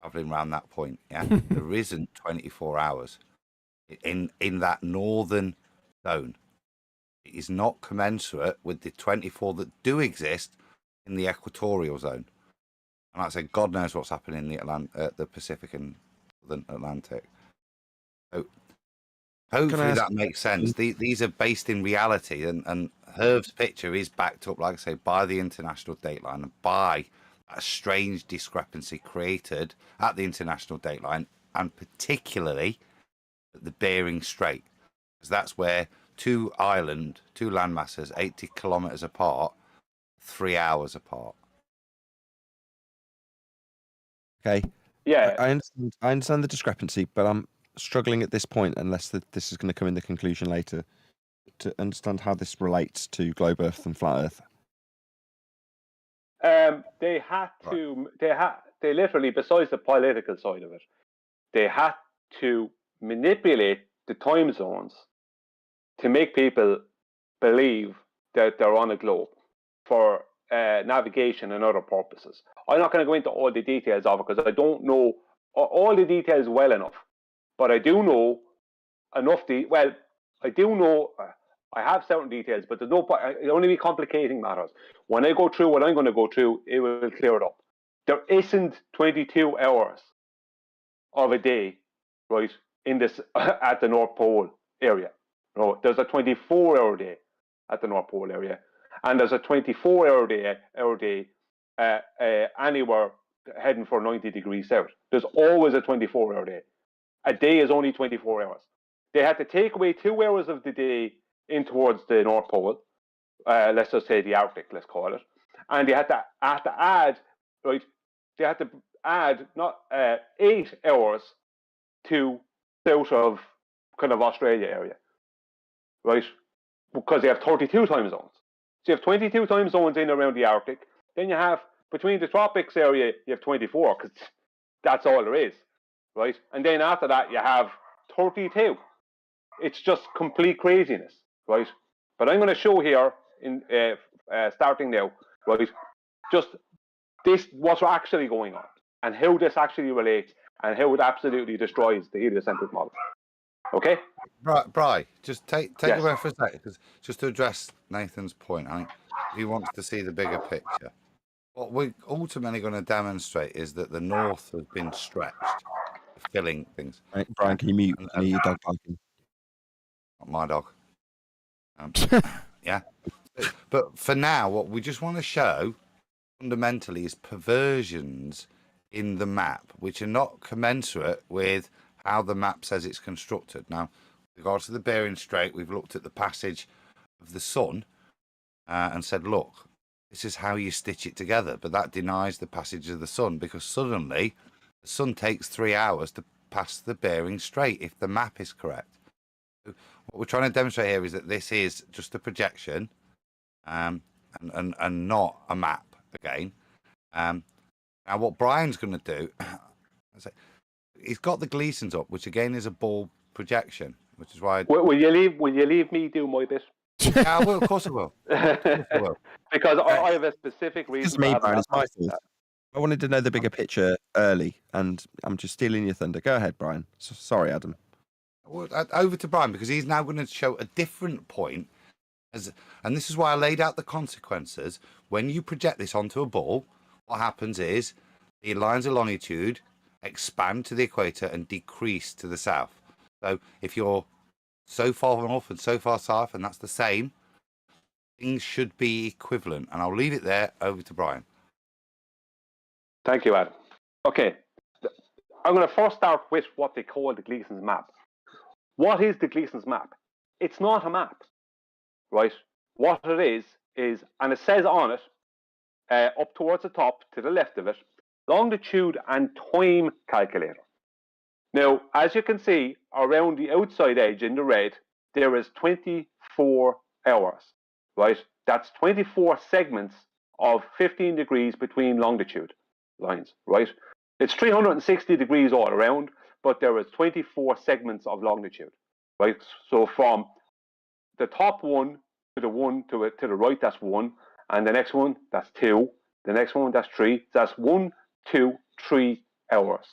traveling around that point. Yeah, there isn't 24 hours in that northern zone. It is not commensurate with the 24 that do exist in the equatorial zone. And like I said, God knows what's happening in the Pacific and the Atlantic. So hopefully that makes sense. These are based in reality, and Herv's picture is backed up, like I say, by the international dateline and by a strange discrepancy created at the international dateline, and particularly at the Bering Strait, because that's where two landmasses, 80 kilometers apart, 3 hours apart. Okay. Yeah. I understand the discrepancy, but I'm struggling at this point, unless this is going to come in the conclusion later, to understand how this relates to globe Earth and flat Earth. They had to. They literally, besides the political side of it, they had to manipulate the time zones to make people believe that they're on a globe for navigation and other purposes. I'm not going to go into all the details of it because I don't know all the details well enough, but I do know enough. I do know. I have certain details, but there's no point. It only be complicating matters. When I go through what I'm going to go through, it will clear it up. There isn't 22 hours of a day, right, in this at the North Pole area. No, there's a 24-hour day at the North Pole area, and there's a 24-hour day anywhere heading for 90 degrees south. There's always a 24-hour day. A day is only 24 hours. They had to take away 2 hours of the day in towards the North Pole, let's just say the Arctic, let's call it, and they had to add, right? They had to add not 8 hours to south of kind of Australia area, right? Because they have 32 time zones. So you have 22 time zones in around the Arctic. Then you have between the tropics area, you have 24 because that's all there is, right? And then after that, you have 32. It's just complete craziness, right? But I'm going to show here in starting now, right? Just this, what's actually going on, and how this actually relates, and how it absolutely destroys the heliocentric model. Okay? Right, Bri, just take Yes. a breath for a second, because just to address Nathan's point, I think he wants to see the bigger picture. What we're ultimately going to demonstrate is that the North has been stretched, filling things. Right, Brian, can you mute? I need your dog barking. Not my dog. Yeah. But for now, what we just want to show fundamentally is perversions in the map, which are not commensurate with how the map says it's constructed. Now, with regards to the Bering Strait, we've looked at the passage of the sun and said, look, this is how you stitch it together. But that denies the passage of the sun, because suddenly the sun takes 3 hours to pass the Bering Strait if the map is correct. So what we're trying to demonstrate here is that this is just a projection and not a map again. Now, what Brian's going to do, he's got the Gleasons up, which again is a ball projection, which is why. Will you leave me do my bit? Yeah, I will. Of course I will. Because I have a specific reason. It's me, Brian. It's my fault. I wanted to know the bigger picture early, and I'm just stealing your thunder. Go ahead, Brian. Sorry, Adam. Well, over to Brian, because he's now going to show a different point. And this is why I laid out the consequences. When you project this onto a ball, what happens is the lines of longitude expand to the equator and decrease to the south. So if you're so far north and so far south, and that's the same, things should be equivalent. And I'll leave it there. Over to Brian. Thank you, Adam. Okay, I'm going to first start with what they call the Gleason's map. What is the Gleason's map? It's not a map, right? What it is, and it says on it, up towards the top, to the left of it, longitude and time calculator. Now, as you can see, around the outside edge in the red, there is 24 hours, right? That's 24 segments of 15 degrees between longitude lines, right? It's 360 degrees all around, but there is 24 segments of longitude, right? So from the top one to the right, that's 1, and the next one, that's 2, The next one, that's 3. That's 1, 2, 3 hours.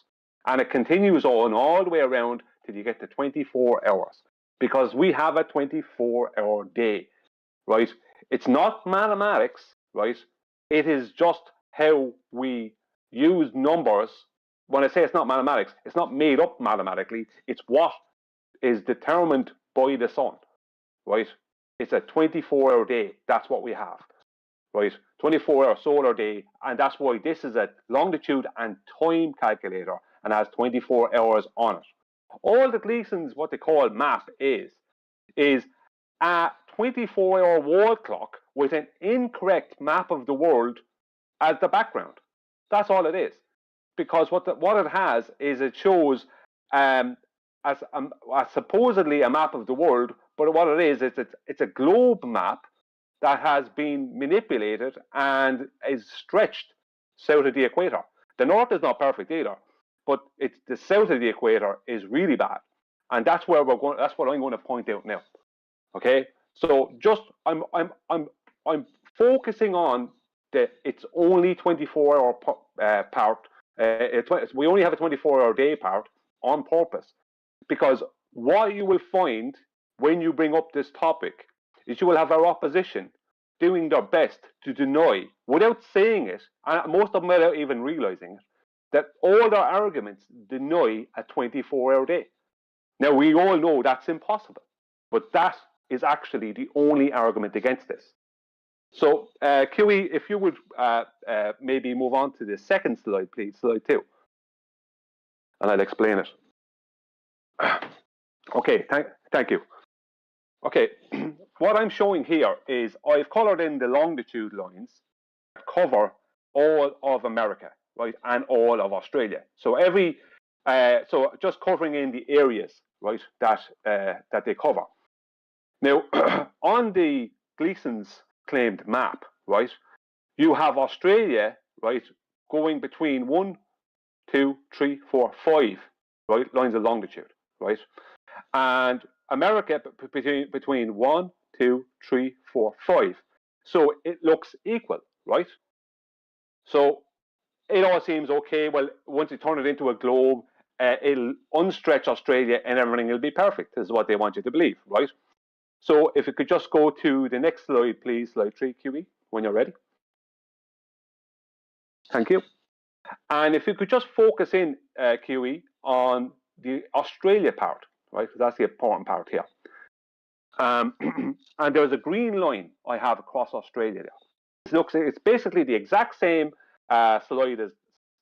And it continues on all the way around till you get to 24 hours. Because we have a 24-hour day, right? It's not mathematics, right? It is just how we use numbers. When I say it's not mathematics, it's not made up mathematically. It's what is determined by the sun, right? It's a 24-hour day. That's what we have, right? 24-hour solar day. And that's why this is a longitude and time calculator and has 24 hours on it. All the Gleason's, what they call map is a 24-hour wall clock with an incorrect map of the world as the background. That's all it is. Because what it has is it shows as supposedly a map of the world, but what it is it's a globe map that has been manipulated and is stretched south of the equator. The north is not perfect either, but it's the south of the equator is really bad, and that's where we're going. That's what I'm going to point out now. Okay, so just I'm focusing on the it's only 24-hour part. We only have a 24-hour day part on purpose, because what you will find when you bring up this topic is you will have our opposition doing their best to deny, without saying it, and most of them without even realizing it, that all their arguments deny a 24-hour day. Now, we all know that's impossible, but that is actually the only argument against this. So, QE, if you would maybe move on to the second slide, please, slide 2. And I'll explain it. Okay, thank you. Okay, what I'm showing here is I've colored in the longitude lines that cover all of America, right, and all of Australia. So so just covering in the areas, right, that they cover. Now, on the Gleason's claimed map, right, you have Australia, right, going between 1, 2, 3, 4, 5, right, lines of longitude, right, and America between 1, 2, 3, 4, 5. So it looks equal, right? So it all seems okay. Well, once you turn it into a globe, it'll unstretch Australia and everything will be perfect, is what they want you to believe, right? So if you could just go to the next slide, please, slide 3, QE, when you're ready. Thank you. And if you could just focus in, QE, on the Australia part, right? Because that's the important part here. And there's a green line I have across Australia there. It's basically the exact same slide as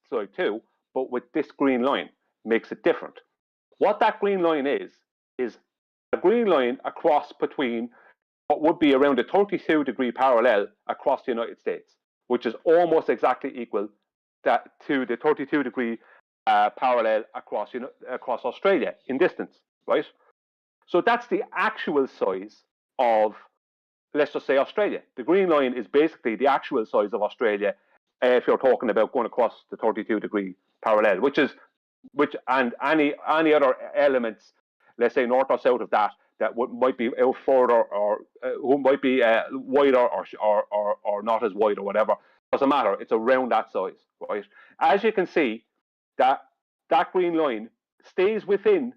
slide 2, but with this green line makes it different. What that green line is a green line across between what would be around a 32-degree parallel across the United States, which is almost exactly equal to the 32-degree parallel across Australia in distance, right? So that's the actual size of, let's just say, Australia. The green line is basically the actual size of Australia if you're talking about going across the 32-degree parallel, and any other elements, let's say north or south of that might be out further or who might be wider or not as wide or whatever. Doesn't matter. It's around that size, right? As you can see, that green line stays within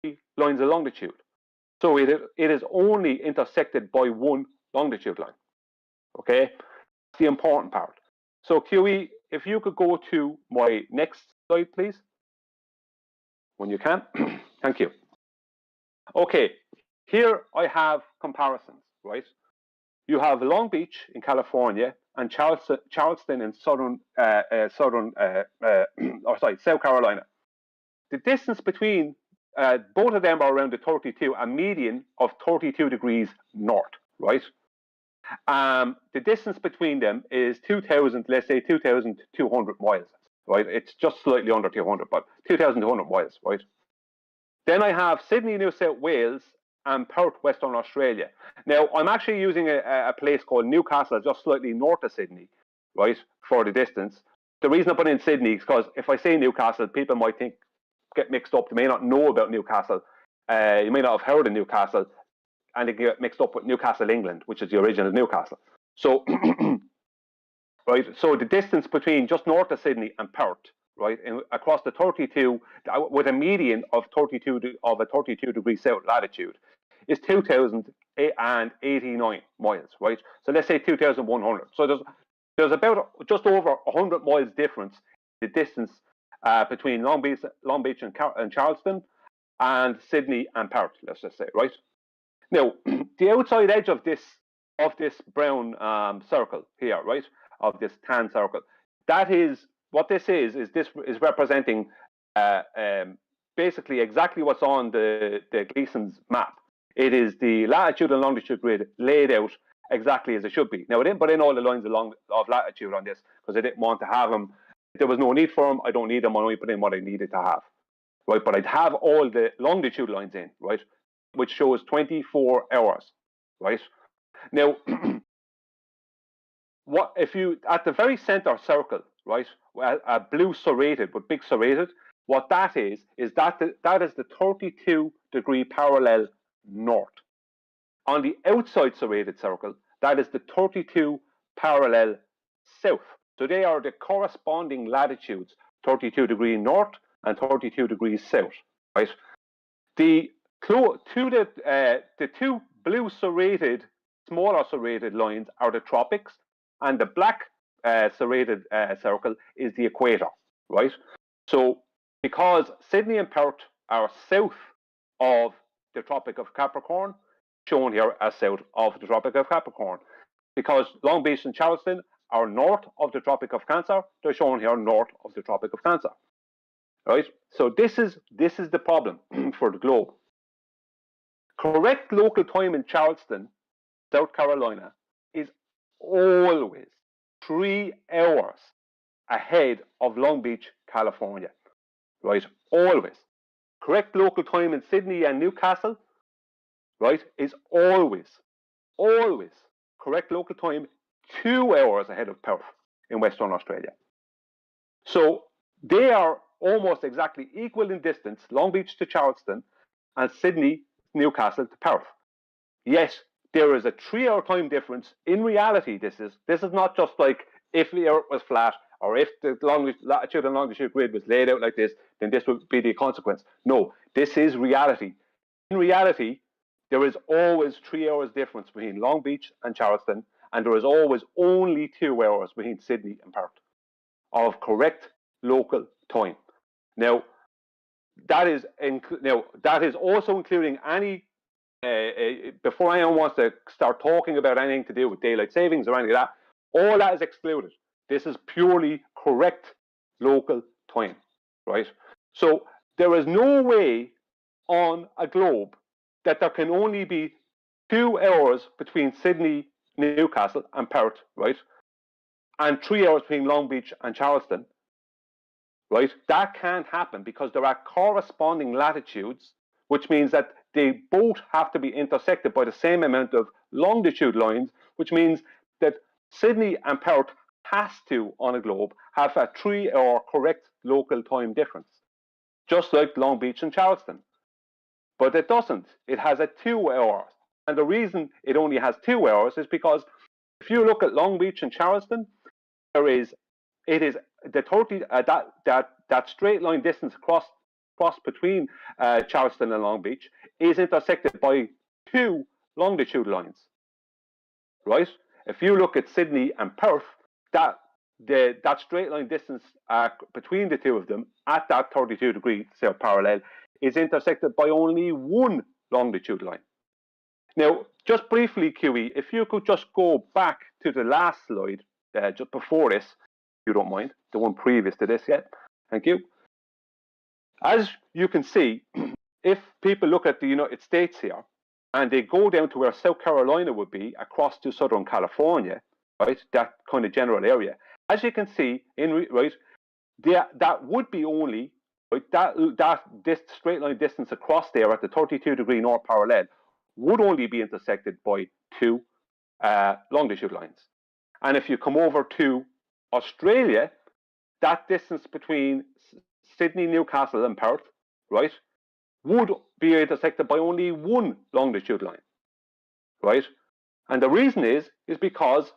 the lines of longitude. So it is only intersected by one longitude line. Okay, that's the important part. So QE, if you could go to my next slide, please, when you can. Thank you. Okay, here I have comparisons, right? You have Long Beach in California and Charleston in South Carolina. The distance between both of them are around the 32, a median of 32 degrees north, right? The distance between them is 2,200 miles, right? It's just slightly under 200, but 2,200 miles, right? Then I have Sydney, New South Wales, and Perth, Western Australia. Now, I'm actually using a place called Newcastle, just slightly north of Sydney, right, for the distance. The reason I put in Sydney is because if I say Newcastle, people might get mixed up. They may not know about Newcastle. You may not have heard of Newcastle, and they get mixed up with Newcastle, England, which is the original Newcastle. So right? So the distance between just north of Sydney and Perth, right, across the 32, with a median of a 32-degree south latitude, is 2,089 miles, right? So let's say 2,100. So there's about just over 100 miles difference the distance between Long Beach and Charleston, and Sydney and Perth. Let's just say, right? Now, the outside edge of this brown circle here, right, of this tan circle, that is what this is representing basically exactly what's on the Gleason's map. It is the latitude and longitude grid laid out exactly as it should be. Now, I didn't put in all the lines of latitude on this because I didn't want to have them. There was no need for them. I don't need them. I only put in what I needed to have, right? But I'd have all the longitude lines in, right, which shows 24 hours, right? Now, what if you at the very center circle, right, a blue serrated with big serrated, what that is that is the 32-degree parallel north. On the outside serrated circle, that is the 32 parallel south. So they are the corresponding latitudes, 32 degrees north and 32 degrees south, right? The two blue serrated, smaller serrated lines are the tropics, and the black serrated circle is the equator, right? So because Sydney and Perth are south of the Tropic of Capricorn, shown here as south of the Tropic of Capricorn. Because Long Beach and Charleston are north of the Tropic of Cancer, they're shown here north of the Tropic of Cancer. Right? So this is the problem for the globe. Correct local time in Charleston, South Carolina, is always 3 hours ahead of Long Beach, California. Right? Always. Correct local time in Sydney and Newcastle, right, is always correct local time 2 hours ahead of Perth in Western Australia. So they are almost exactly equal in distance, Long Beach to Charleston and Sydney, Newcastle to Perth. Yes, there is a 3-hour time difference. In reality, this is not just like if the Earth was flat or if the latitude and longitude grid was laid out like this, then this would be the consequence. No, this is reality. In reality, there is always 3 hours difference between Long Beach and Charleston, and there is always only 2 hours between Sydney and Perth of correct local time. Now, that is also including any before anyone wants to start talking about anything to do with daylight savings or anything like that. All that is excluded. This is purely correct local time, right? So there is no way on a globe that there can only be 2 hours between Sydney, Newcastle, and Perth, right? And 3 hours between Long Beach and Charleston, right? That can't happen because there are corresponding latitudes, which means that they both have to be intersected by the same amount of longitude lines, which means that Sydney and Perth has to, on a globe, have a 3-hour correct local time difference, just like Long Beach and Charleston. But it doesn't. It has a 2 hours. And the reason it only has 2 hours is because if you look at Long Beach and Charleston, it is the 30 that straight line distance across between Charleston and Long Beach is intersected by 2 longitude lines. Right? If you look at Sydney and Perth, that straight line distance between the two of them at that 32-degree south parallel is intersected by only 1 longitude line. Now, just briefly, QE, if you could just go back to the last slide, just before this, if you don't mind, the one previous to this yet. Thank you. As you can see, if people look at the United States here, and they go down to where South Carolina would be, across to Southern California, right, that kind of general area, as you can see, that would be only, right, this straight line distance across there at the 32-degree north parallel would only be intersected by 2 longitude lines. And if you come over to Australia, that distance between Sydney, Newcastle, and Perth, right, would be intersected by only 1 longitude line, right? And the reason is because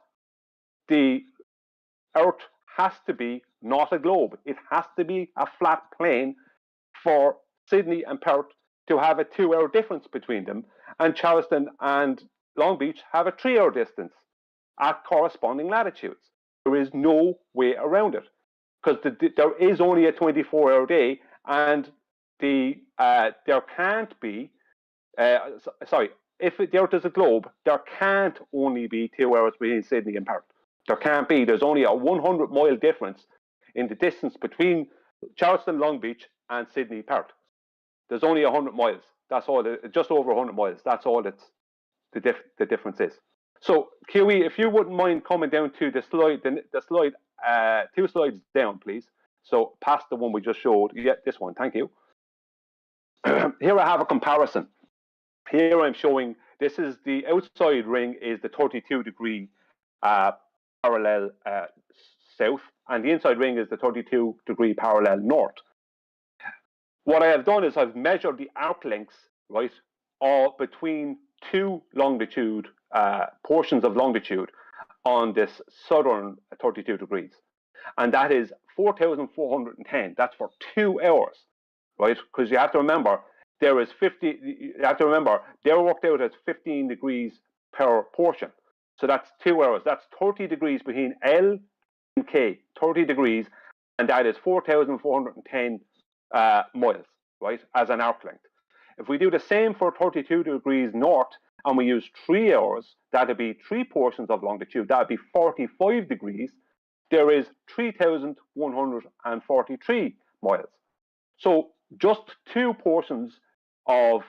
the Earth has to be not a globe. It has to be a flat plane for Sydney and Perth to have a 2-hour difference between them, and Charleston and Long Beach have a 3-hour distance at corresponding latitudes. There is no way around it, because there is only a 24-hour day, and there can't be, if the Earth is a globe, there can't only be 2 hours between Sydney and Perth. There can't be. There's only a 100-mile difference in the distance between Charleston, Long Beach, and Sydney, Perth. There's only 100 miles. That's all. Just over 100 miles. That's all the difference is. So, QE, if you wouldn't mind coming down to the slide, the slide, 2 slides down, please. So, past the one we just showed. Yeah, this one. Thank you. Here I have a comparison. Here I'm showing, this is the outside ring is the 32-degree parallel south, and the inside ring is the 32-degree parallel north. What I have done is I've measured the arc lengths, right, between 2 longitude portions of longitude on this southern 32 degrees, and that is 4,410. That's for 2 hours, right? Because you have to remember there is 50. You have to remember they're worked out as 15 degrees per portion, so that's 2 hours. That's 30 degrees between L and K, 30 degrees, and that is 4,410 miles, right, as an arc length. If we do the same for 32 degrees north and we use 3 hours, that would be 3 portions of longitude, that would be 45 degrees. There is 3,143 miles. So just 2 portions of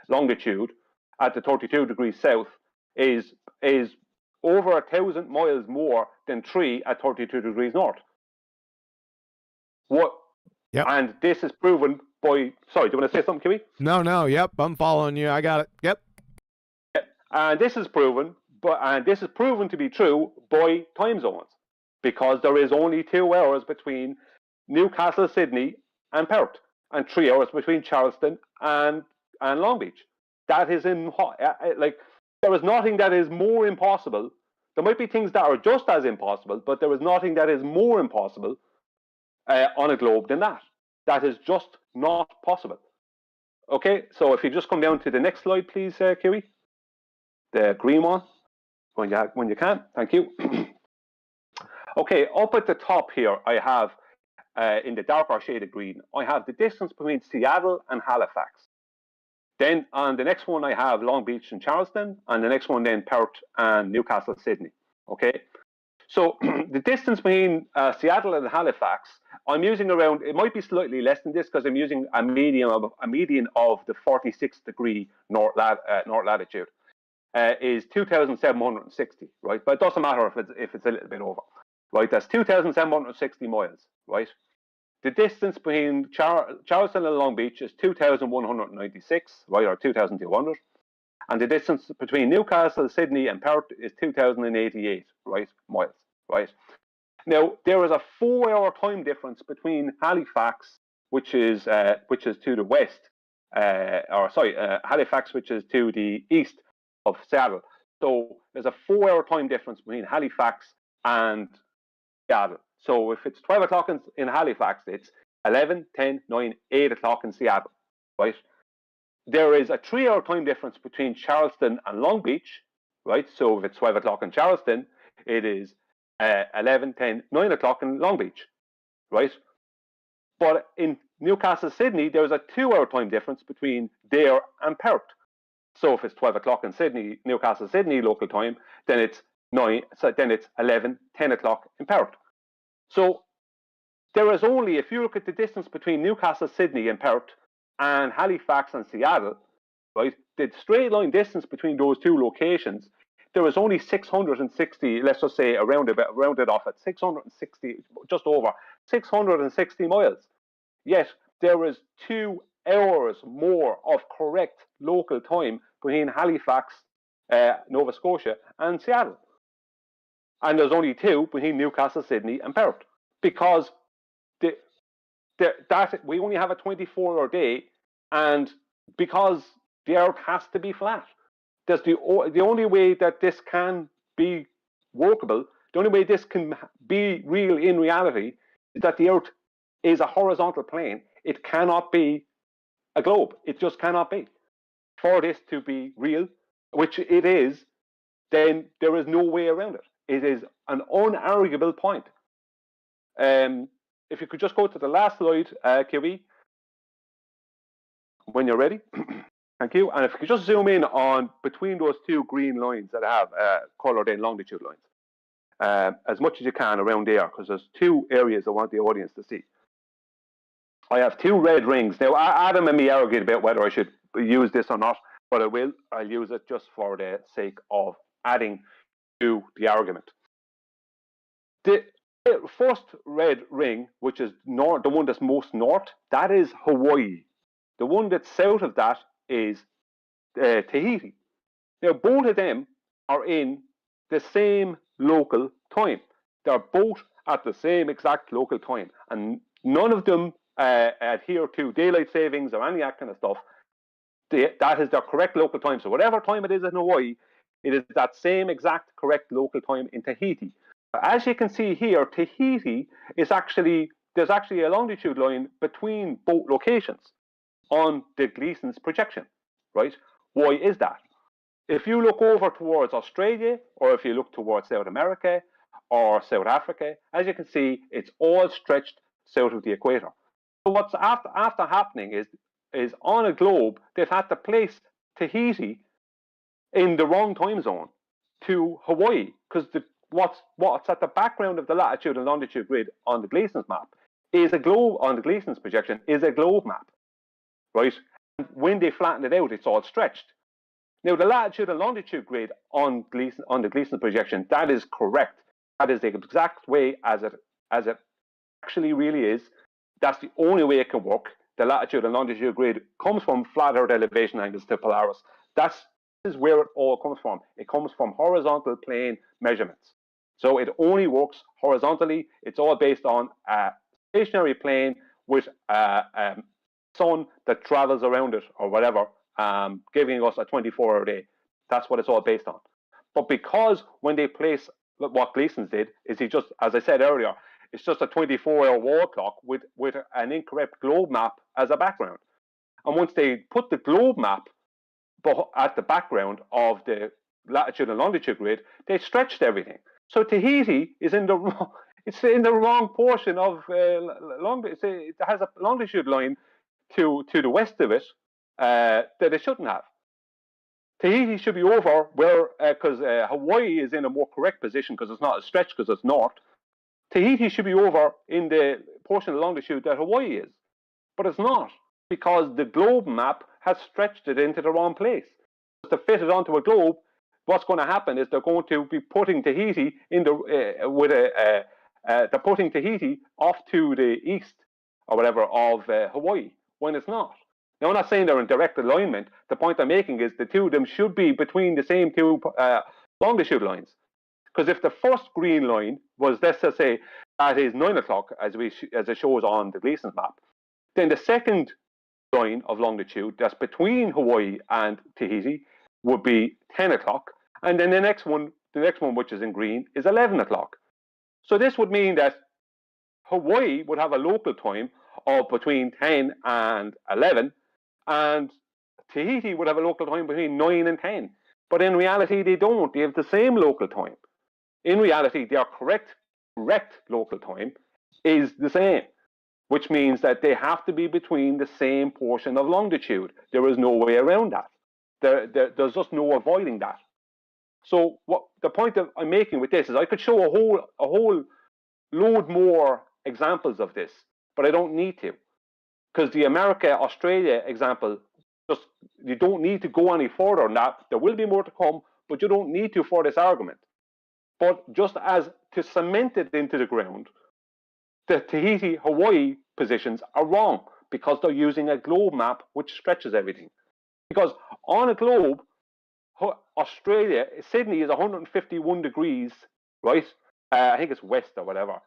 longitude at the 32 degrees south is over 1,000 miles more than 3 at 32 degrees north. What? Yep. And this is proven by. Sorry, do you want to say something, Kiwi? No. Yep, I'm following you. I got it. Yep. And this is proven, to be true by time zones, because there is only 2 hours between Newcastle, Sydney, and Perth, and 3 hours between Charleston and Long Beach. That is there is nothing that is more impossible. There might be things that are just as impossible, but there is nothing that is more impossible on a globe than that. That is just not possible. Okay, so if you just come down to the next slide, please, Kiwi. The green one, when you can. Thank you. Okay, up at the top here, I have, in the darker shaded green, I have the distance between Seattle and Halifax. Then on the next one, I have Long Beach and Charleston, and the next one then Perth and Newcastle, Sydney. Okay, so the distance between Seattle and Halifax, I'm using around, it might be slightly less than this because I'm using a median of the 46-degree north latitude, is 2,760, right? But it doesn't matter if it's a little bit over, right? That's 2,760 miles, right? The distance between Charleston and Long Beach is 2,196, right, or 2,200. And the distance between Newcastle, Sydney, and Perth is 2,088, right, miles, right? Now, there is a 4-hour time difference between Halifax, which is to the west, Halifax, which is to the east of Seattle. So there's a 4-hour time difference between Halifax and Seattle. So if it's 12 o'clock in Halifax, it's 11, 10, 9, 8 o'clock in Seattle, right? There is a 3-hour time difference between Charleston and Long Beach, right? So if it's 12 o'clock in Charleston, it is 11, 10, 9 o'clock in Long Beach, right? But in Newcastle, Sydney, there's a 2-hour time difference between there and Perth. So if it's 12 o'clock in Sydney, Newcastle, Sydney local time, then it's 11, 10 o'clock in Perth. So there is only, if you look at the distance between Newcastle, Sydney, and Perth, and Halifax and Seattle, right, the straight line distance between those 2 locations, there is only 660, let's just say round it off at 660, just over 660 miles. Yet there is 2 hours more of correct local time between Halifax, Nova Scotia, and Seattle. And there's only 2 between Newcastle, Sydney, and Perth, because we only have a 24-hour day, and because the Earth has to be flat. That's the only way that this can be workable, the only way this can be real in reality is that the Earth is a horizontal plane. It cannot be a globe. It just cannot be. For this to be real, which it is, then there is no way around it. It is an unarguable point. If you could just go to the last slide, QE, when you're ready. Thank you. And if you could just zoom in on between those two green lines that have colored in longitude lines, as much as you can around there, because there's two areas I want the audience to see. I have two red rings. Now, Adam and me argued about whether I should use this or not, but I will. I'll use it just for the sake of adding to the argument. The first red ring, which is north, the one that's most north, that is Hawaii. The one that's south of that is Tahiti. Now, both of them are in the same local time. They're both at the same exact local time, and none of them adhere to daylight savings or any of that kind of stuff. That is their correct local time. So whatever time it is in Hawaii, it is that same exact correct local time in Tahiti. As you can see here, Tahiti is there's actually a longitude line between both locations on the Gleason's projection, right? Why is that? If you look over towards Australia, or if you look towards South America or South Africa, as you can see, it's all stretched south of the equator. So what's after happening is on a globe, they've had to place Tahiti in the wrong time zone to Hawaii, because what's at the background of the latitude and longitude grid on the Gleason's map is a globe, on the Gleason's projection, is a globe map, right? And when they flatten it out, it's all stretched. Now, the latitude and longitude grid on the Gleason projection, that is correct. That is the exact way as it actually really is. That's the only way it can work. The latitude and longitude grid comes from flat Earth elevation angles to Polaris. This is where it all comes from. It comes from horizontal plane measurements. So it only works horizontally. It's all based on a stationary plane with a sun that travels around it or whatever, giving us a 24-hour day. That's what it's all based on. But because when they place what Gleason's did, is he just, as I said earlier, it's just a 24-hour wall clock with an incorrect globe map as a background. And once they put the globe map at the background of the latitude and longitude grid, they stretched everything. So Tahiti is in the wrong portion of it has a longitude line to the west of it that it shouldn't have. Tahiti should be over where, because Hawaii is in a more correct position because it's not as stretched because it's north. Tahiti should be over in the portion of longitude that Hawaii is, but it's not, because the globe map has stretched it into the wrong place. To fit it onto a globe, what's going to happen is they're going to be putting Tahiti in they're putting Tahiti off to the east or whatever of Hawaii when it's not. Now, I'm not saying they're in direct alignment. The point I'm making is the two of them should be between the same two longitude lines. Because if the first green line was, let's just say, that is 9 o'clock, as it shows on the Gleason's map, then the second line of longitude that's between Hawaii and Tahiti would be 10 o'clock, and then the next one, which is in green, is 11 o'clock. So this would mean that Hawaii would have a local time of between 10 and 11, and Tahiti would have a local time between 9 and 10. But in reality, they don't. They have the same local time. In reality, their correct local time is the same, which means that they have to be between the same portion of longitude. There is no way around that. There's just no avoiding that. So what the point that I'm making with this is I could show a whole load more examples of this, but I don't need to, because the America-Australia example, you don't need to go any further than that. There will be more to come, but you don't need to for this argument. But just as to cement it into the ground, the Tahiti-Hawaii positions are wrong because they're using a globe map which stretches everything. Because on a globe, Australia, Sydney is 151 degrees, right? I think it's west or whatever.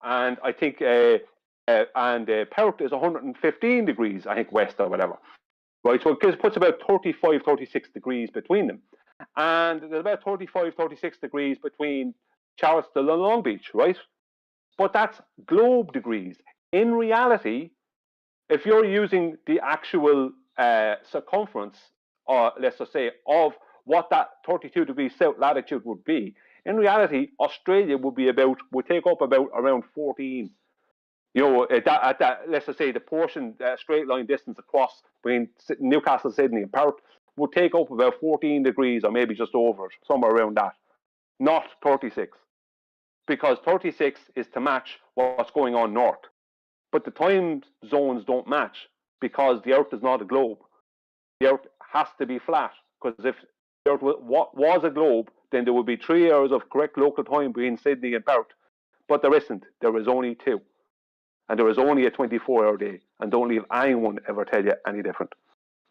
And I think Perth is 115 degrees, I think west or whatever. Right, so it puts about 35, 36 degrees between them. And there's about 35, 36 degrees between Charleston and Long Beach, right? But that's globe degrees. In reality, if you're using the actual circumference, or let's just say, of what that 32 degrees south latitude would be, in reality, Australia would take up about around 14. You know, at that let's just say the portion straight line distance across between Newcastle, Sydney, and Perth would take up about 14 degrees, or maybe just over it, somewhere around that, not 36, because 36 is to match what's going on north. But the time zones don't match because the Earth is not a globe. The Earth has to be flat, because if the Earth was a globe, then there would be 3 hours of correct local time between Sydney and Perth. But there isn't. There is only 2. And there is only a 24-hour day. And don't leave anyone ever tell you any different.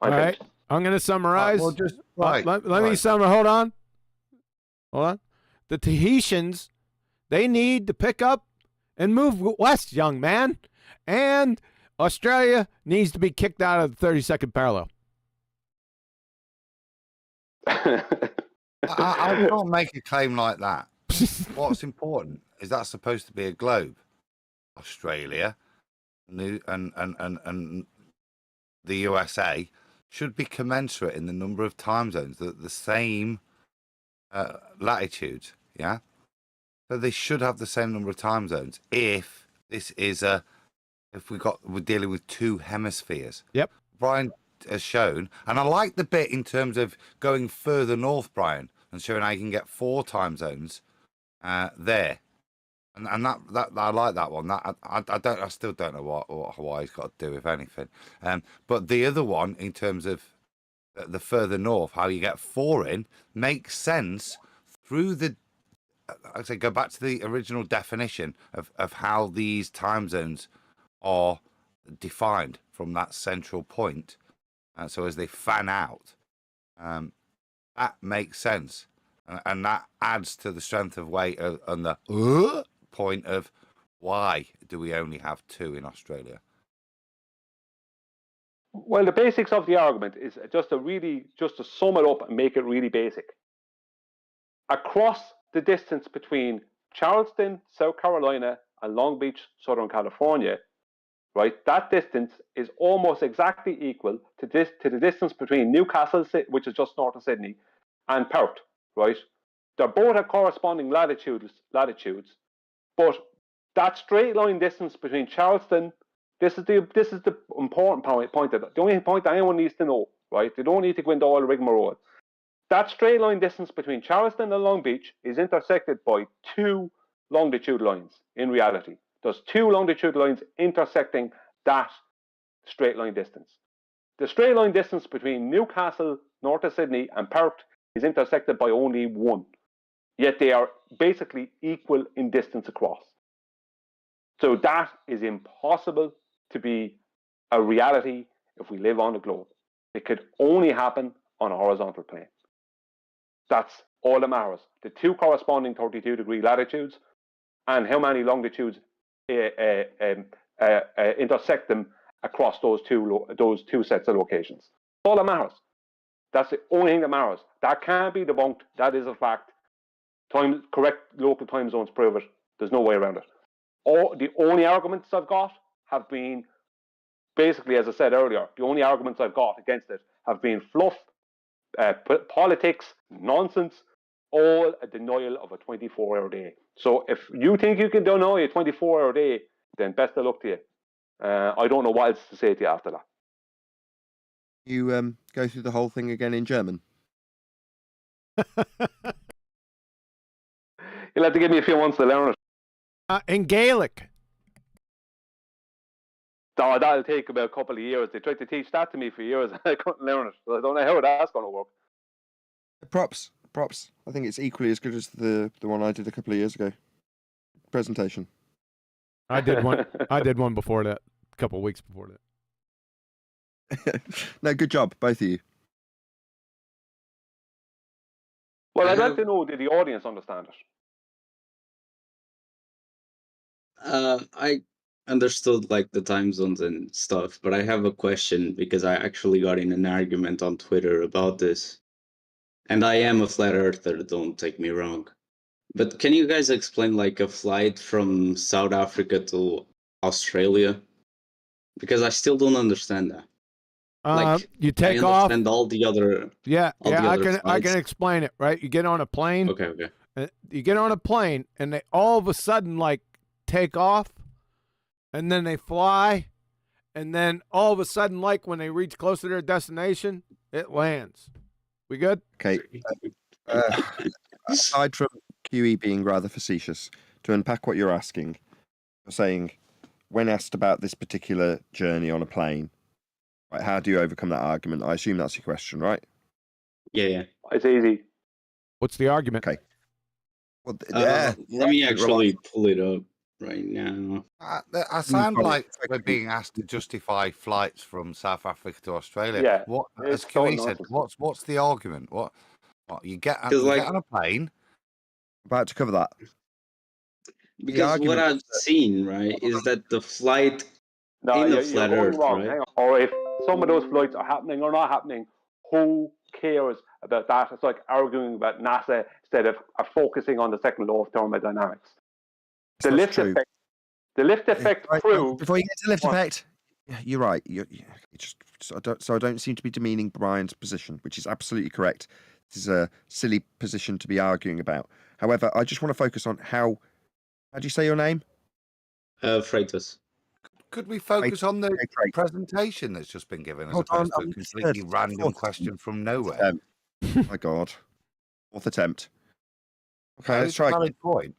All right. I'm going to summarize. Well, just Let me summarize. Hold on. The Tahitians, they need to pick up and move west, young man. And Australia needs to be kicked out of the 32nd parallel. I can't make a claim like that. What's important is that's supposed to be a globe. Australia and the USA should be commensurate in the number of time zones, the same latitudes, yeah? So they should have the same number of time zones if this is we're dealing with 2 hemispheres. Yep. Brian has shown, and I like the bit in terms of going further north, Brian, and showing how you can get 4 time zones there. And that I like that one. I still don't know what Hawaii's got to do, if anything. But the other one, in terms of the further north, how you get 4 in, makes sense through the. I'd say go back to the original definition of how these time zones are defined from that central point. So as they fan out, that makes sense, and that adds to the strength of weight on the point of why do we only have 2 in Australia? Well, the basics of the argument is just to sum it up and make it really basic. Across the distance between Charleston, South Carolina, and Long Beach, Southern California, right? That distance is almost exactly equal to the distance between Newcastle, which is just north of Sydney, and Perth, right? They're both at corresponding latitudes, but that straight line distance between Charleston, this is the important point. The only point that anyone needs to know, right? They don't need to go into all the rigmarole. That straight line distance between Charleston and Long Beach is intersected by 2 longitude lines. In reality, there's 2 longitude lines intersecting that straight line distance. The straight line distance between Newcastle, north of Sydney, and Perth is intersected by only 1. Yet they are basically equal in distance across. So that is impossible to be a reality if we live on a globe. It could only happen on a horizontal plane. That's all that matters. The 2 corresponding 32-degree latitudes and how many longitudes intersect them across those two sets of locations. That's all that matters. That's the only thing that matters. That can't be debunked. That is a fact. Correct local time zones prove it. There's no way around it. The only arguments I've got have been, basically, as I said earlier, the only arguments I've got against it have been fluff, politics, nonsense, all a denial of a 24-hour day. So if you think you can deny a 24-hour day, then best of luck to you. I don't know what else to say to you after that. You go through the whole thing again in German? You'll have to give me a few months to learn it. In Gaelic. Oh, that'll take about a couple of years. They tried to teach that to me for years and I couldn't learn it. So I don't know how that's going to work. Props. I think it's equally as good as the one I did a couple of years ago. Presentation. I did one before that, a couple of weeks before that. No, good job, both of you. Well, I'd like to know, did the audience understand it? I understood like the time zones and stuff, but I have a question because I actually got in an argument on Twitter about this. And I am a flat earther, don't take me wrong. But can you guys explain like a flight from South Africa to Australia? Because I still don't understand that. Like You I take off. understand all the other. Yeah, all the yeah, I other can flights. explain it. Right, you get on a plane. Okay, okay. You get on a plane, and they all of a sudden like take off, and then they fly, and then all of a sudden, like when they reach close to their destination, it lands. We good? Okay. Aside from QE being rather facetious, to unpack what you're asking, you're saying, when asked about this particular journey on a plane, right, how do you overcome that argument? I assume that's your question, right? Yeah, yeah. It's easy. What's the argument? Okay. Well, Let me actually pull it up right now. I sound like we're being asked to justify flights from South Africa to Australia. Yeah, What, it's as QE so said, nonsense. what's the argument? What you get on, 'Cause, you like- get on a plane? about to cover that. Because what argument I've seen, right, is that the flight No, in a you're flat going Earth, wrong. right? Hang on. Or if some of those flights are happening or not happening, who cares about that? It's like arguing about NASA instead of focusing on the second law of thermodynamics. The That's lift true. effect. The lift effect Right, proves. before you get to the lift What? effect, you're right. You just so I don't seem to be demeaning Brian's position, which is absolutely correct. This is a silly position to be arguing about. However, I just want to focus on how do you say your name? Freitas. Could we focus on the Right. presentation that's just been given as Hold on, opposed to a I'm completely third, random fourth. question from nowhere? My God, fourth attempt. Okay, let's It's try. a valid point.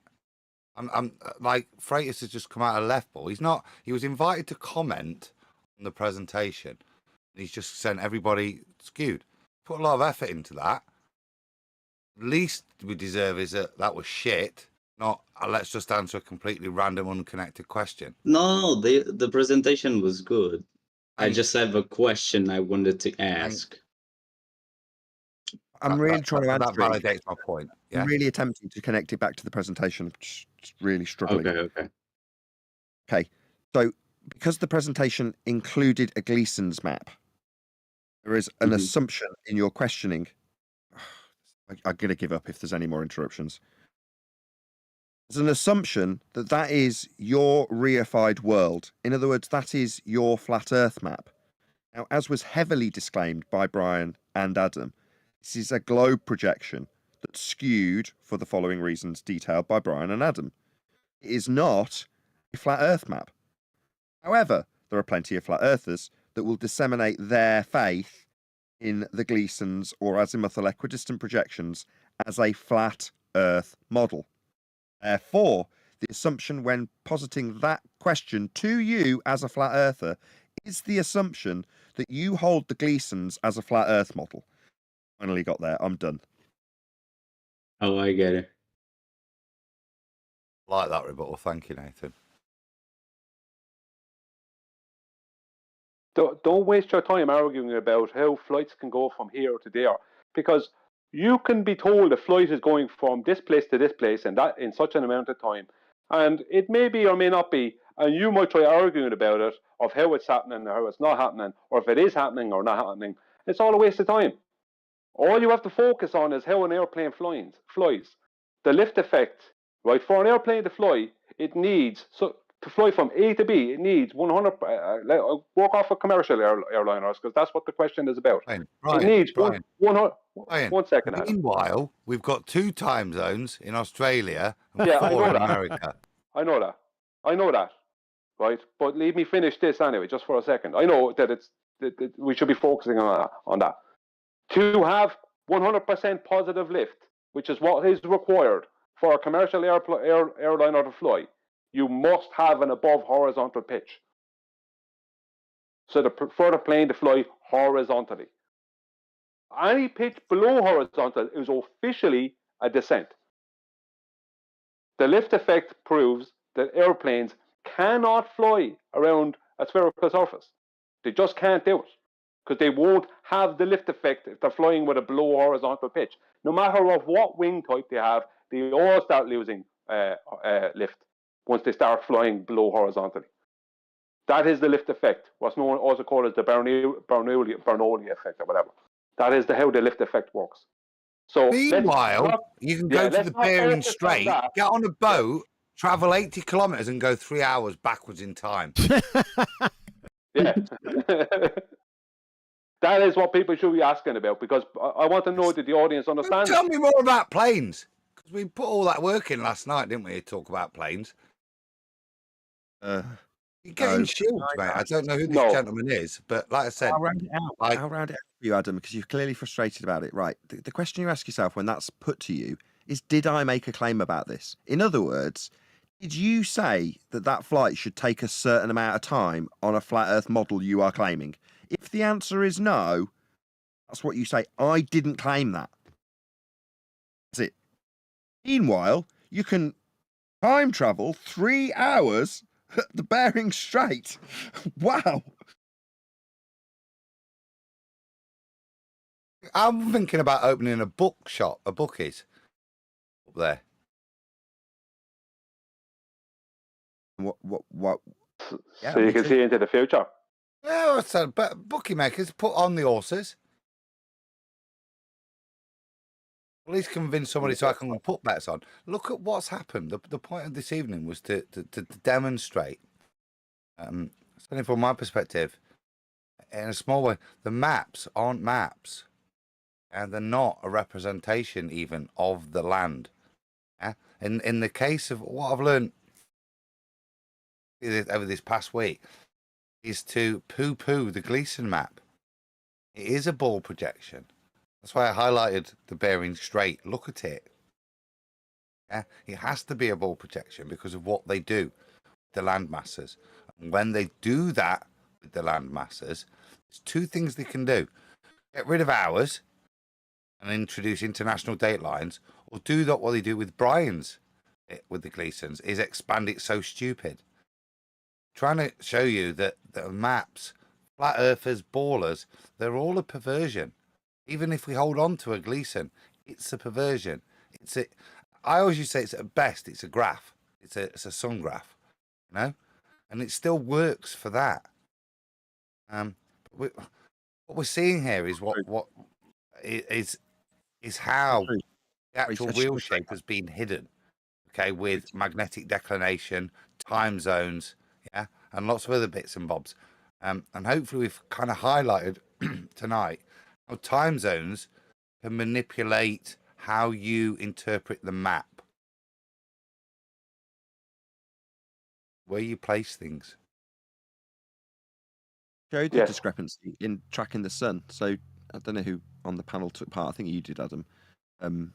I'm like Freitas has just come out of left ball. He's not. He was invited to comment on the presentation. He's just sent everybody skewed. Put a lot of effort into that. Least we deserve is that was shit. Not let's just answer a completely random, unconnected question. No, the presentation was good. I just have a question I wanted to ask. I'm really trying to that answer it. validates my point. Yeah. I'm really attempting to connect it back to the presentation. Just really struggling. Okay. So, because the presentation included a Gleason's map, there is an assumption in your questioning. I'm going to give up if there's any more interruptions. There's an assumption that that is your reified world. In other words, that is your flat Earth map. Now, as was heavily disclaimed by Brian and Adam, this is a globe projection that's skewed for the following reasons detailed by Brian and Adam. It is not a flat Earth map. However, there are plenty of flat earthers that will disseminate their faith in the Gleason's or azimuthal equidistant projections as a flat Earth model. Therefore, the assumption when positing that question to you as a flat earther is the assumption that you hold the Gleason's as a flat Earth model. Finally got there. I'm done. Oh, I get it. Like that rebuttal. Thank you, Nathan. Don't waste your time arguing about how flights can go from here to there, because you can be told a flight is going from this place to this place and that in such an amount of time, and it may be or may not be, and you might try arguing about it of how it's happening or how it's not happening, or if it is happening or not happening. It's all a waste of time. All you have to focus on is how an airplane flies. The lift effect, right? For an airplane to fly, it needs to fly from A to B, it needs 100. Walk off of commercial airliners because that's what the question is about. Brian, it needs Brian, 100. Brian, 1 second. Adam. Meanwhile, we've got 2 time zones in Australia and Yeah, 4 in America. I know that, right? But leave me finish this anyway, just for a second. I know that we should be focusing on that. To have 100% positive lift, which is what is required for a commercial airliner to fly, you must have an above horizontal pitch. So for the plane to fly horizontally. Any pitch below horizontal is officially a descent. The lift effect proves that airplanes cannot fly around a spherical surface. They just can't do it because they won't have the lift effect if they're flying with a below horizontal pitch. No matter of what wing type they have, they all start losing lift once they start flying below horizontally. That is the lift effect, what's known also called as the Bernoulli effect or whatever. That is how the lift effect works. So meanwhile, you can go to the Bering Strait, that. get on a boat, travel 80 kilometers, and go 3 hours backwards in time. Yeah. That is what people should be asking about, because I want to know that the audience understands. Tell me more about planes, because we put all that work in last night, didn't we? To talk about planes. You're getting shielded, mate. I don't know who this gentleman is, but like I said, I'll round it out. I'll round it out for you, Adam, because you're clearly frustrated about it. Right. The question you ask yourself when that's put to you is, did I make a claim about this? In other words, did you say that that flight should take a certain amount of time on a flat Earth model you are claiming? If the answer is no, that's what you say. I didn't claim that. That's it. Meanwhile, you can time travel 3 hours at the Bering Strait. Wow. I'm thinking about opening a book shop, a bookies up there. What? Yeah, so you can see into the future. Yeah, so, but bookmakers put on the horses. At least convince somebody so I can put bets on. Look at what's happened. The point of this evening was to demonstrate, certainly from my perspective, in a small way, the maps aren't maps. And they're not a representation even of the land. Yeah? In the case of what I've learned over this past week is to poo-poo the Gleason map. It is a ball projection. That's why I highlighted the Bering Strait. Look at it. Yeah? It has to be a ball projection because of what they do with the land masses. And when they do that with the land masses, there's two things they can do. Get rid of hours and introduce international date lines, or do that what they do with Brian's, with the Gleasons, is expand it so stupid. Trying to show you that the maps, flat earthers, ballers, they're all a perversion. Even if we hold on to a Gleason, it's a perversion. I always used to say it's at best, it's a graph. It's a sun graph, you know? And it still works for that. What we're seeing here is what is how the actual real shape has been hidden, okay, with magnetic declination, time zones, yeah, and lots of other bits and bobs. And hopefully we've kind of highlighted tonight how time zones can manipulate how you interpret the map, where you place things. Showed the discrepancy in tracking the sun. So I don't know who on the panel took part. I think you did, Adam. One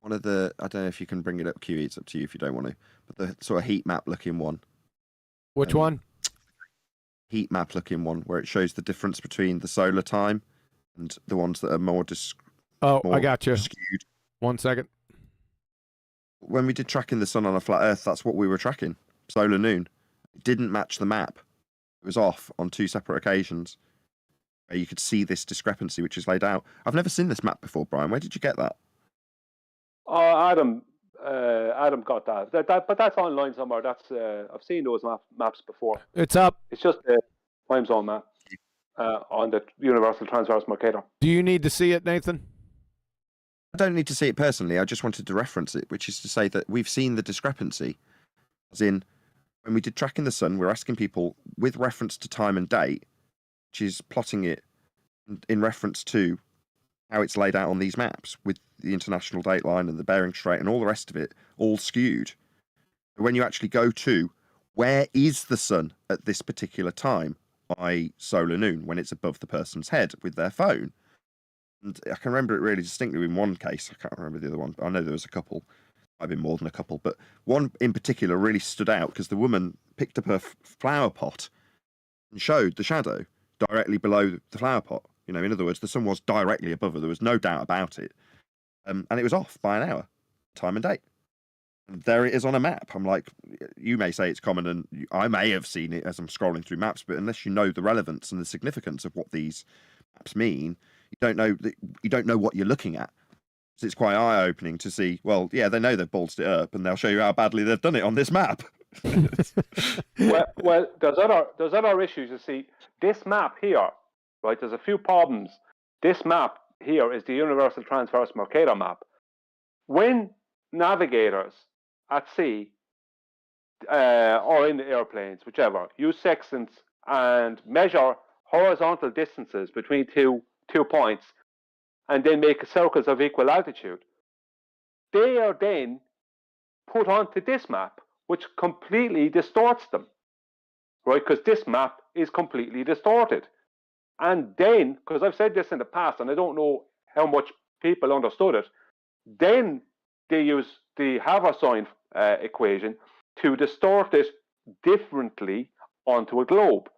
of the, I don't know if you can bring it up, QE, it's up to you if you don't want to, but the sort of heat map looking one. Which one? Heat map looking one, where it shows the difference between the solar time and the ones that are more I got you. skewed. 1 second. When we did tracking the sun on a flat Earth, that's what we were tracking. Solar noon. It didn't match the map. It was off on two separate occasions. You could see this discrepancy, which is laid out. I've never seen this map before, Brian. Where did you get that? Adam got that. But that's online somewhere. That's I've seen those maps before. It's up. It's just a time zone map on the Universal Transverse Mercator. Do you need to see it, Nathan? I don't need to see it personally. I just wanted to reference it, which is to say that we've seen the discrepancy. As in, when we did tracking the sun, we're asking people with reference to time and date, which is plotting it in reference to how it's laid out on these maps with the international date line and the Bering Strait and all the rest of it all skewed. When you actually go to where is the sun at this particular time, i.e. solar noon, when it's above the person's head with their phone. And I can remember it really distinctly in one case. I can't remember the other one. I know there was a couple. I've been more than a couple, but one in particular really stood out because the woman picked up her flower pot and showed the shadow directly below the flower pot. You know, in other words, the sun was directly above her. There was no doubt about it. And it was off by an hour, time and date. And there it is on a map. I'm like, you may say it's common, and I may have seen it as I'm scrolling through maps, but unless you know the relevance and the significance of what these maps mean, you don't know what you're looking at. So it's quite eye-opening to see, well, yeah, they know they've ballsed it up, and they'll show you how badly they've done it on this map. well, there's other issues. You see, this map here, right? There's a few problems. This map here is the Universal Transverse Mercator map. When navigators at sea or in the airplanes, whichever, use sextants and measure horizontal distances between two points and then make circles of equal altitude, they are then put onto this map, which completely distorts them, right? Because this map is completely distorted. And then, because I've said this in the past, and I don't know how much people understood it, then they use the Haversine equation to distort it differently onto a globe.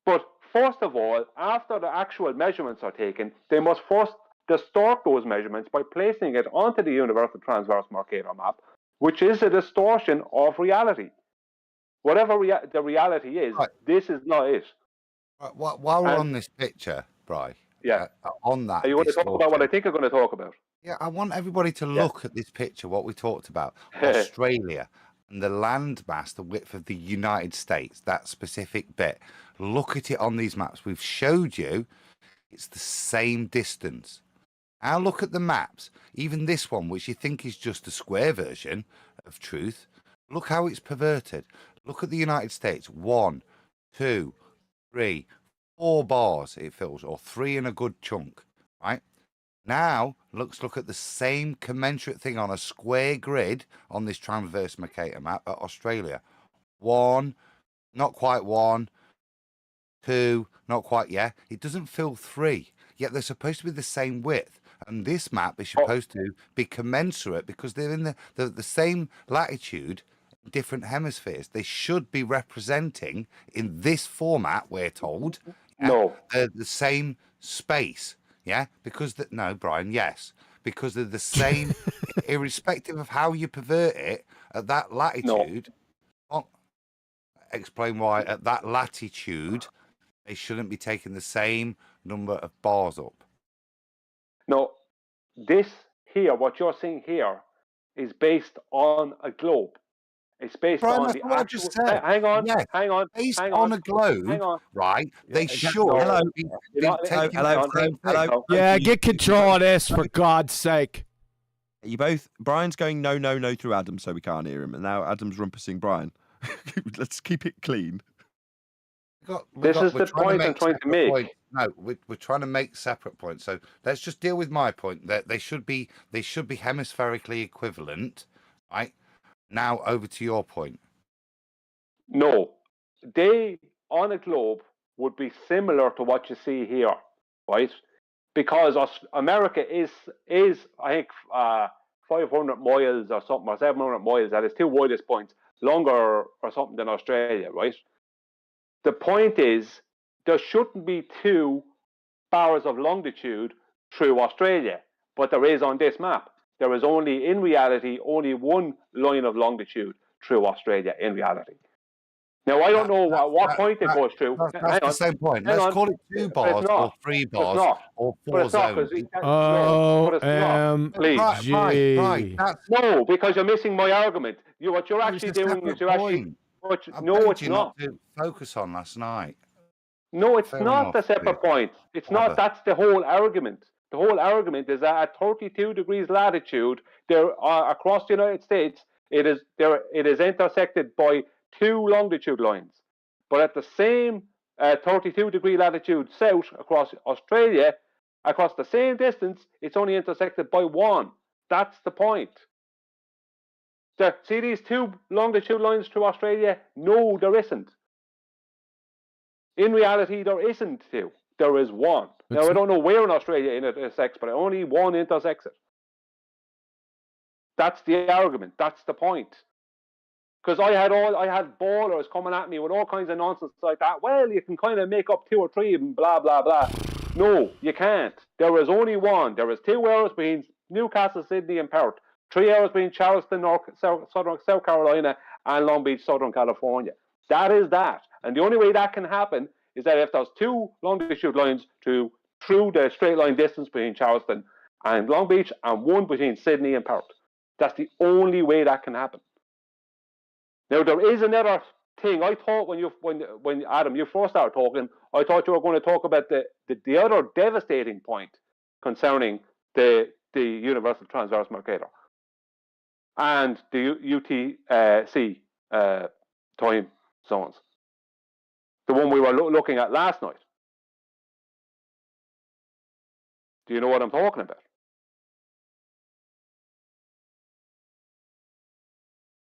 But first of all, after the actual measurements are taken, they must first distort those measurements by placing it onto the Universal Transverse Mercator map, which is a distortion of reality. Whatever the reality is, Right. this is not it. While we're on this picture, Bri, Yeah. on that, Are you going to talk about what I think I'm going to talk about? Yeah, I want everybody to look at this picture, what we talked about. Australia and the landmass, the width of the United States, that specific bit. Look at it on these maps. We've showed you it's the same distance. Now look at the maps. Even this one, which you think is just a square version of truth, look how it's perverted. Look at the United States. 1, 2, 3, 4 bars it fills, or 3 in a good chunk, right? Now, look at the same commensurate thing on a square grid on this transverse Mercator map at Australia. 1, not quite 1, 2, not quite, yeah. It doesn't fill 3, yet they're supposed to be the same width. And this map is supposed to be commensurate because they're in the same latitude, different hemispheres. They should be representing, in this format, we're told, No. the same space. Yeah, because no, Brian, yes, because they're the same, irrespective of how you pervert it at that latitude. No. Explain why at that latitude they shouldn't be taking the same number of bars up. No, this here, what you're seeing here, is based on a globe. It's based Brian, on that's the what I actual. just said. Hang on, Yes. hang on. Based hang on on, a globe, hang on. right? They should Hello. be Hello. taking Hello. the same thing. Hello. Yeah, get control of this, for God's sake. You both. Brian's going no through Adam, so we can't hear him, and now Adam's rumpusing Brian. Let's keep it clean. This is the point I'm trying to make. Points. No, we're trying to make separate points. So let's just deal with my point that they should be hemispherically equivalent, right? Now over to your point. No, they on a globe would be similar to what you see here, right? Because America is I think 500 miles or something, or 700 miles at its 2 widest points, longer or something than Australia, right? The point is, there shouldn't be 2 bars of longitude through Australia, but there is on this map. There is only, in reality, only 1 line of longitude through Australia in reality. Now, I don't know what point it goes through. That's the same point. Let's call it 2 bars or 3 bars or 4 zones. OMG. Right. No, because you're missing my argument. What you're actually doing is you're actually... No, it's not. To focus on last night. No, it's not a separate point. It's not. That's the whole argument. The whole argument is that at 32 degrees latitude, there are across the United States, it is intersected by 2 longitude lines. But at the same 32 degree latitude south across Australia, across the same distance, it's only intersected by 1. That's the point. See these 2 longitude lines through Australia? No, there isn't. In reality, there isn't 2. There is 1. Now, I don't know where in Australia it intersects, but only 1 intersects it. That's the argument. That's the point. Because I had ballers coming at me with all kinds of nonsense like that. Well, you can kind of make up 2 or 3 and blah, blah, blah. No, you can't. There is only 1. There is 2 hours between Newcastle, Sydney, and Perth. 3 hours between Charleston, South Carolina, and Long Beach, Southern California. That is that. And the only way that can happen is that if there's 2 longitude lines through the straight line distance between Charleston and Long Beach, and 1 between Sydney and Perth. That's the only way that can happen. Now, there is another thing. I thought when Adam, you first started talking, I thought you were going to talk about the other devastating point. concerning the universal transverse Mercator and the UTC time zones. The one we were looking at last night. Do you know what I'm talking about?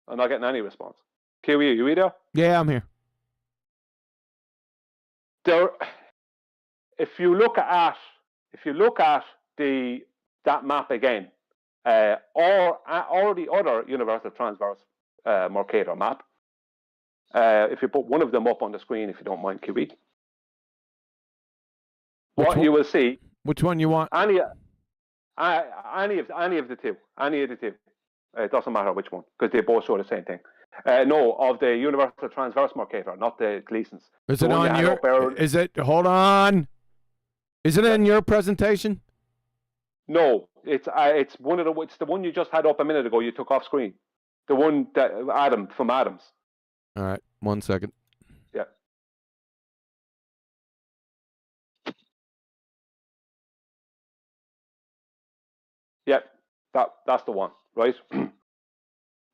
I'm not getting any response. QE, you either? Yeah, I'm here. There, if you look at that map again, or the other universal transverse Mercator map, if you put one of them up on the screen, if you don't mind, QE, you will see. Which one you want? Any of the two. It doesn't matter which one, because they both show the same thing. No, of the universal transverse Mercator, not the Gleasons. Is it on your? Is it? Hold on. Is it in your presentation? No, it's one of the. It's the one you just had up a minute ago. You took off screen. The one that from Adams. All right, 1 second. Yeah. Yeah, that's the one, right?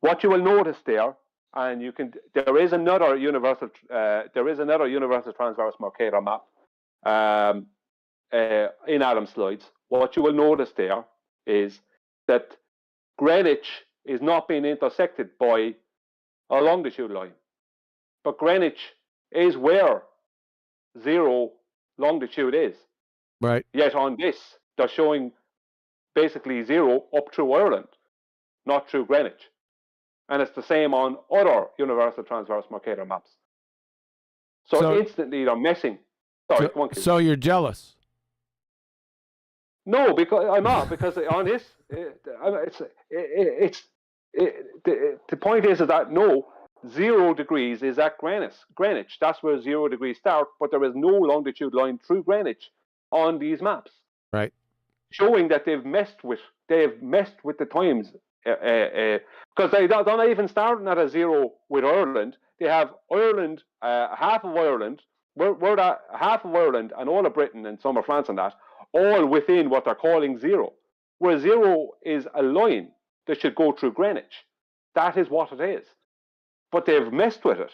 What you will notice there, and there is another universal transverse Mercator map in Adam's slides. What you will notice there is that Greenwich is not being intersected by a longitude line, but Greenwich is where 0 longitude is. Right. Yet on this, they're showing basically 0 up through Ireland, not through Greenwich. And it's the same on other universal transverse Mercator maps. So instantly they're messing. Sorry, come on, so you're jealous? No, because I'm not. Because on this, the point is that no, 0 degrees is at Greenwich. That's where 0 degrees start, but there is no longitude line through Greenwich on these maps. Right. Showing that they've messed with the times, because they're not even starting at a 0 with Ireland. They have Ireland, half of Ireland, we're that half of Ireland and all of Britain and some of France and that, all within what they're calling 0, where 0 is a line that should go through Greenwich. That is what it is. But they've messed with it,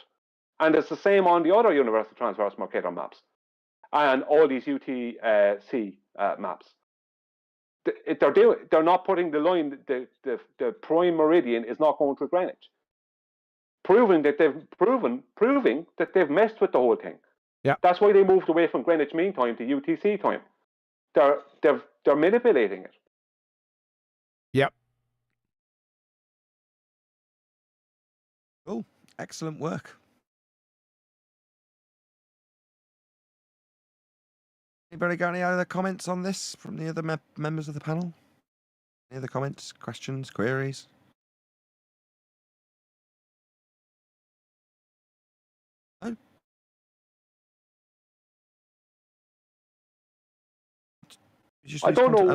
and it's the same on the other universal transverse Mercator maps and all these UTC maps. They're not putting the line. The prime meridian is not going through Greenwich, proving that they've messed with the whole thing. Yeah, that's why they moved away from Greenwich Mean Time to UTC time. They're manipulating it. Yep. Oh, excellent work. Anybody got any other comments on this from the other members of the panel? Any other comments, questions, queries? No? I don't know.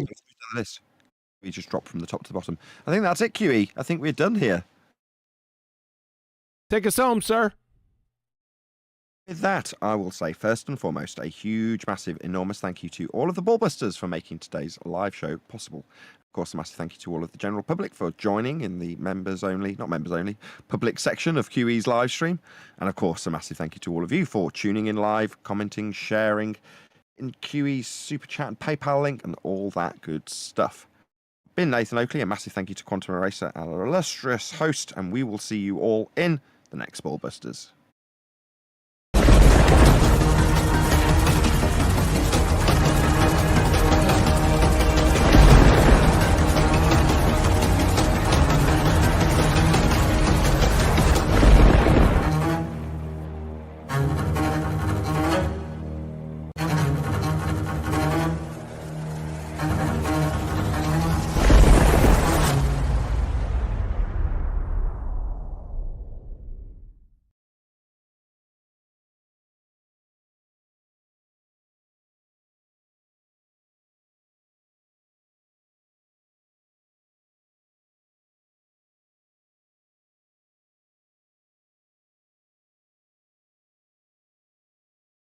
We just dropped from the top to the bottom. I think that's it, QE. I think we're done here. Take us home, sir. With that, I will say first and foremost a huge, massive, enormous thank you to all of the Ballbusters for making today's live show possible. Of course, a massive thank you to all of the general public for joining in the public section of QE's live stream. And of course, a massive thank you to all of you for tuning in live, commenting, sharing in QE's Superchat and PayPal link and all that good stuff. Been Nathan Oakley, a massive thank you to Quantum Eraser, our illustrious host, and we will see you all in the next Ballbusters.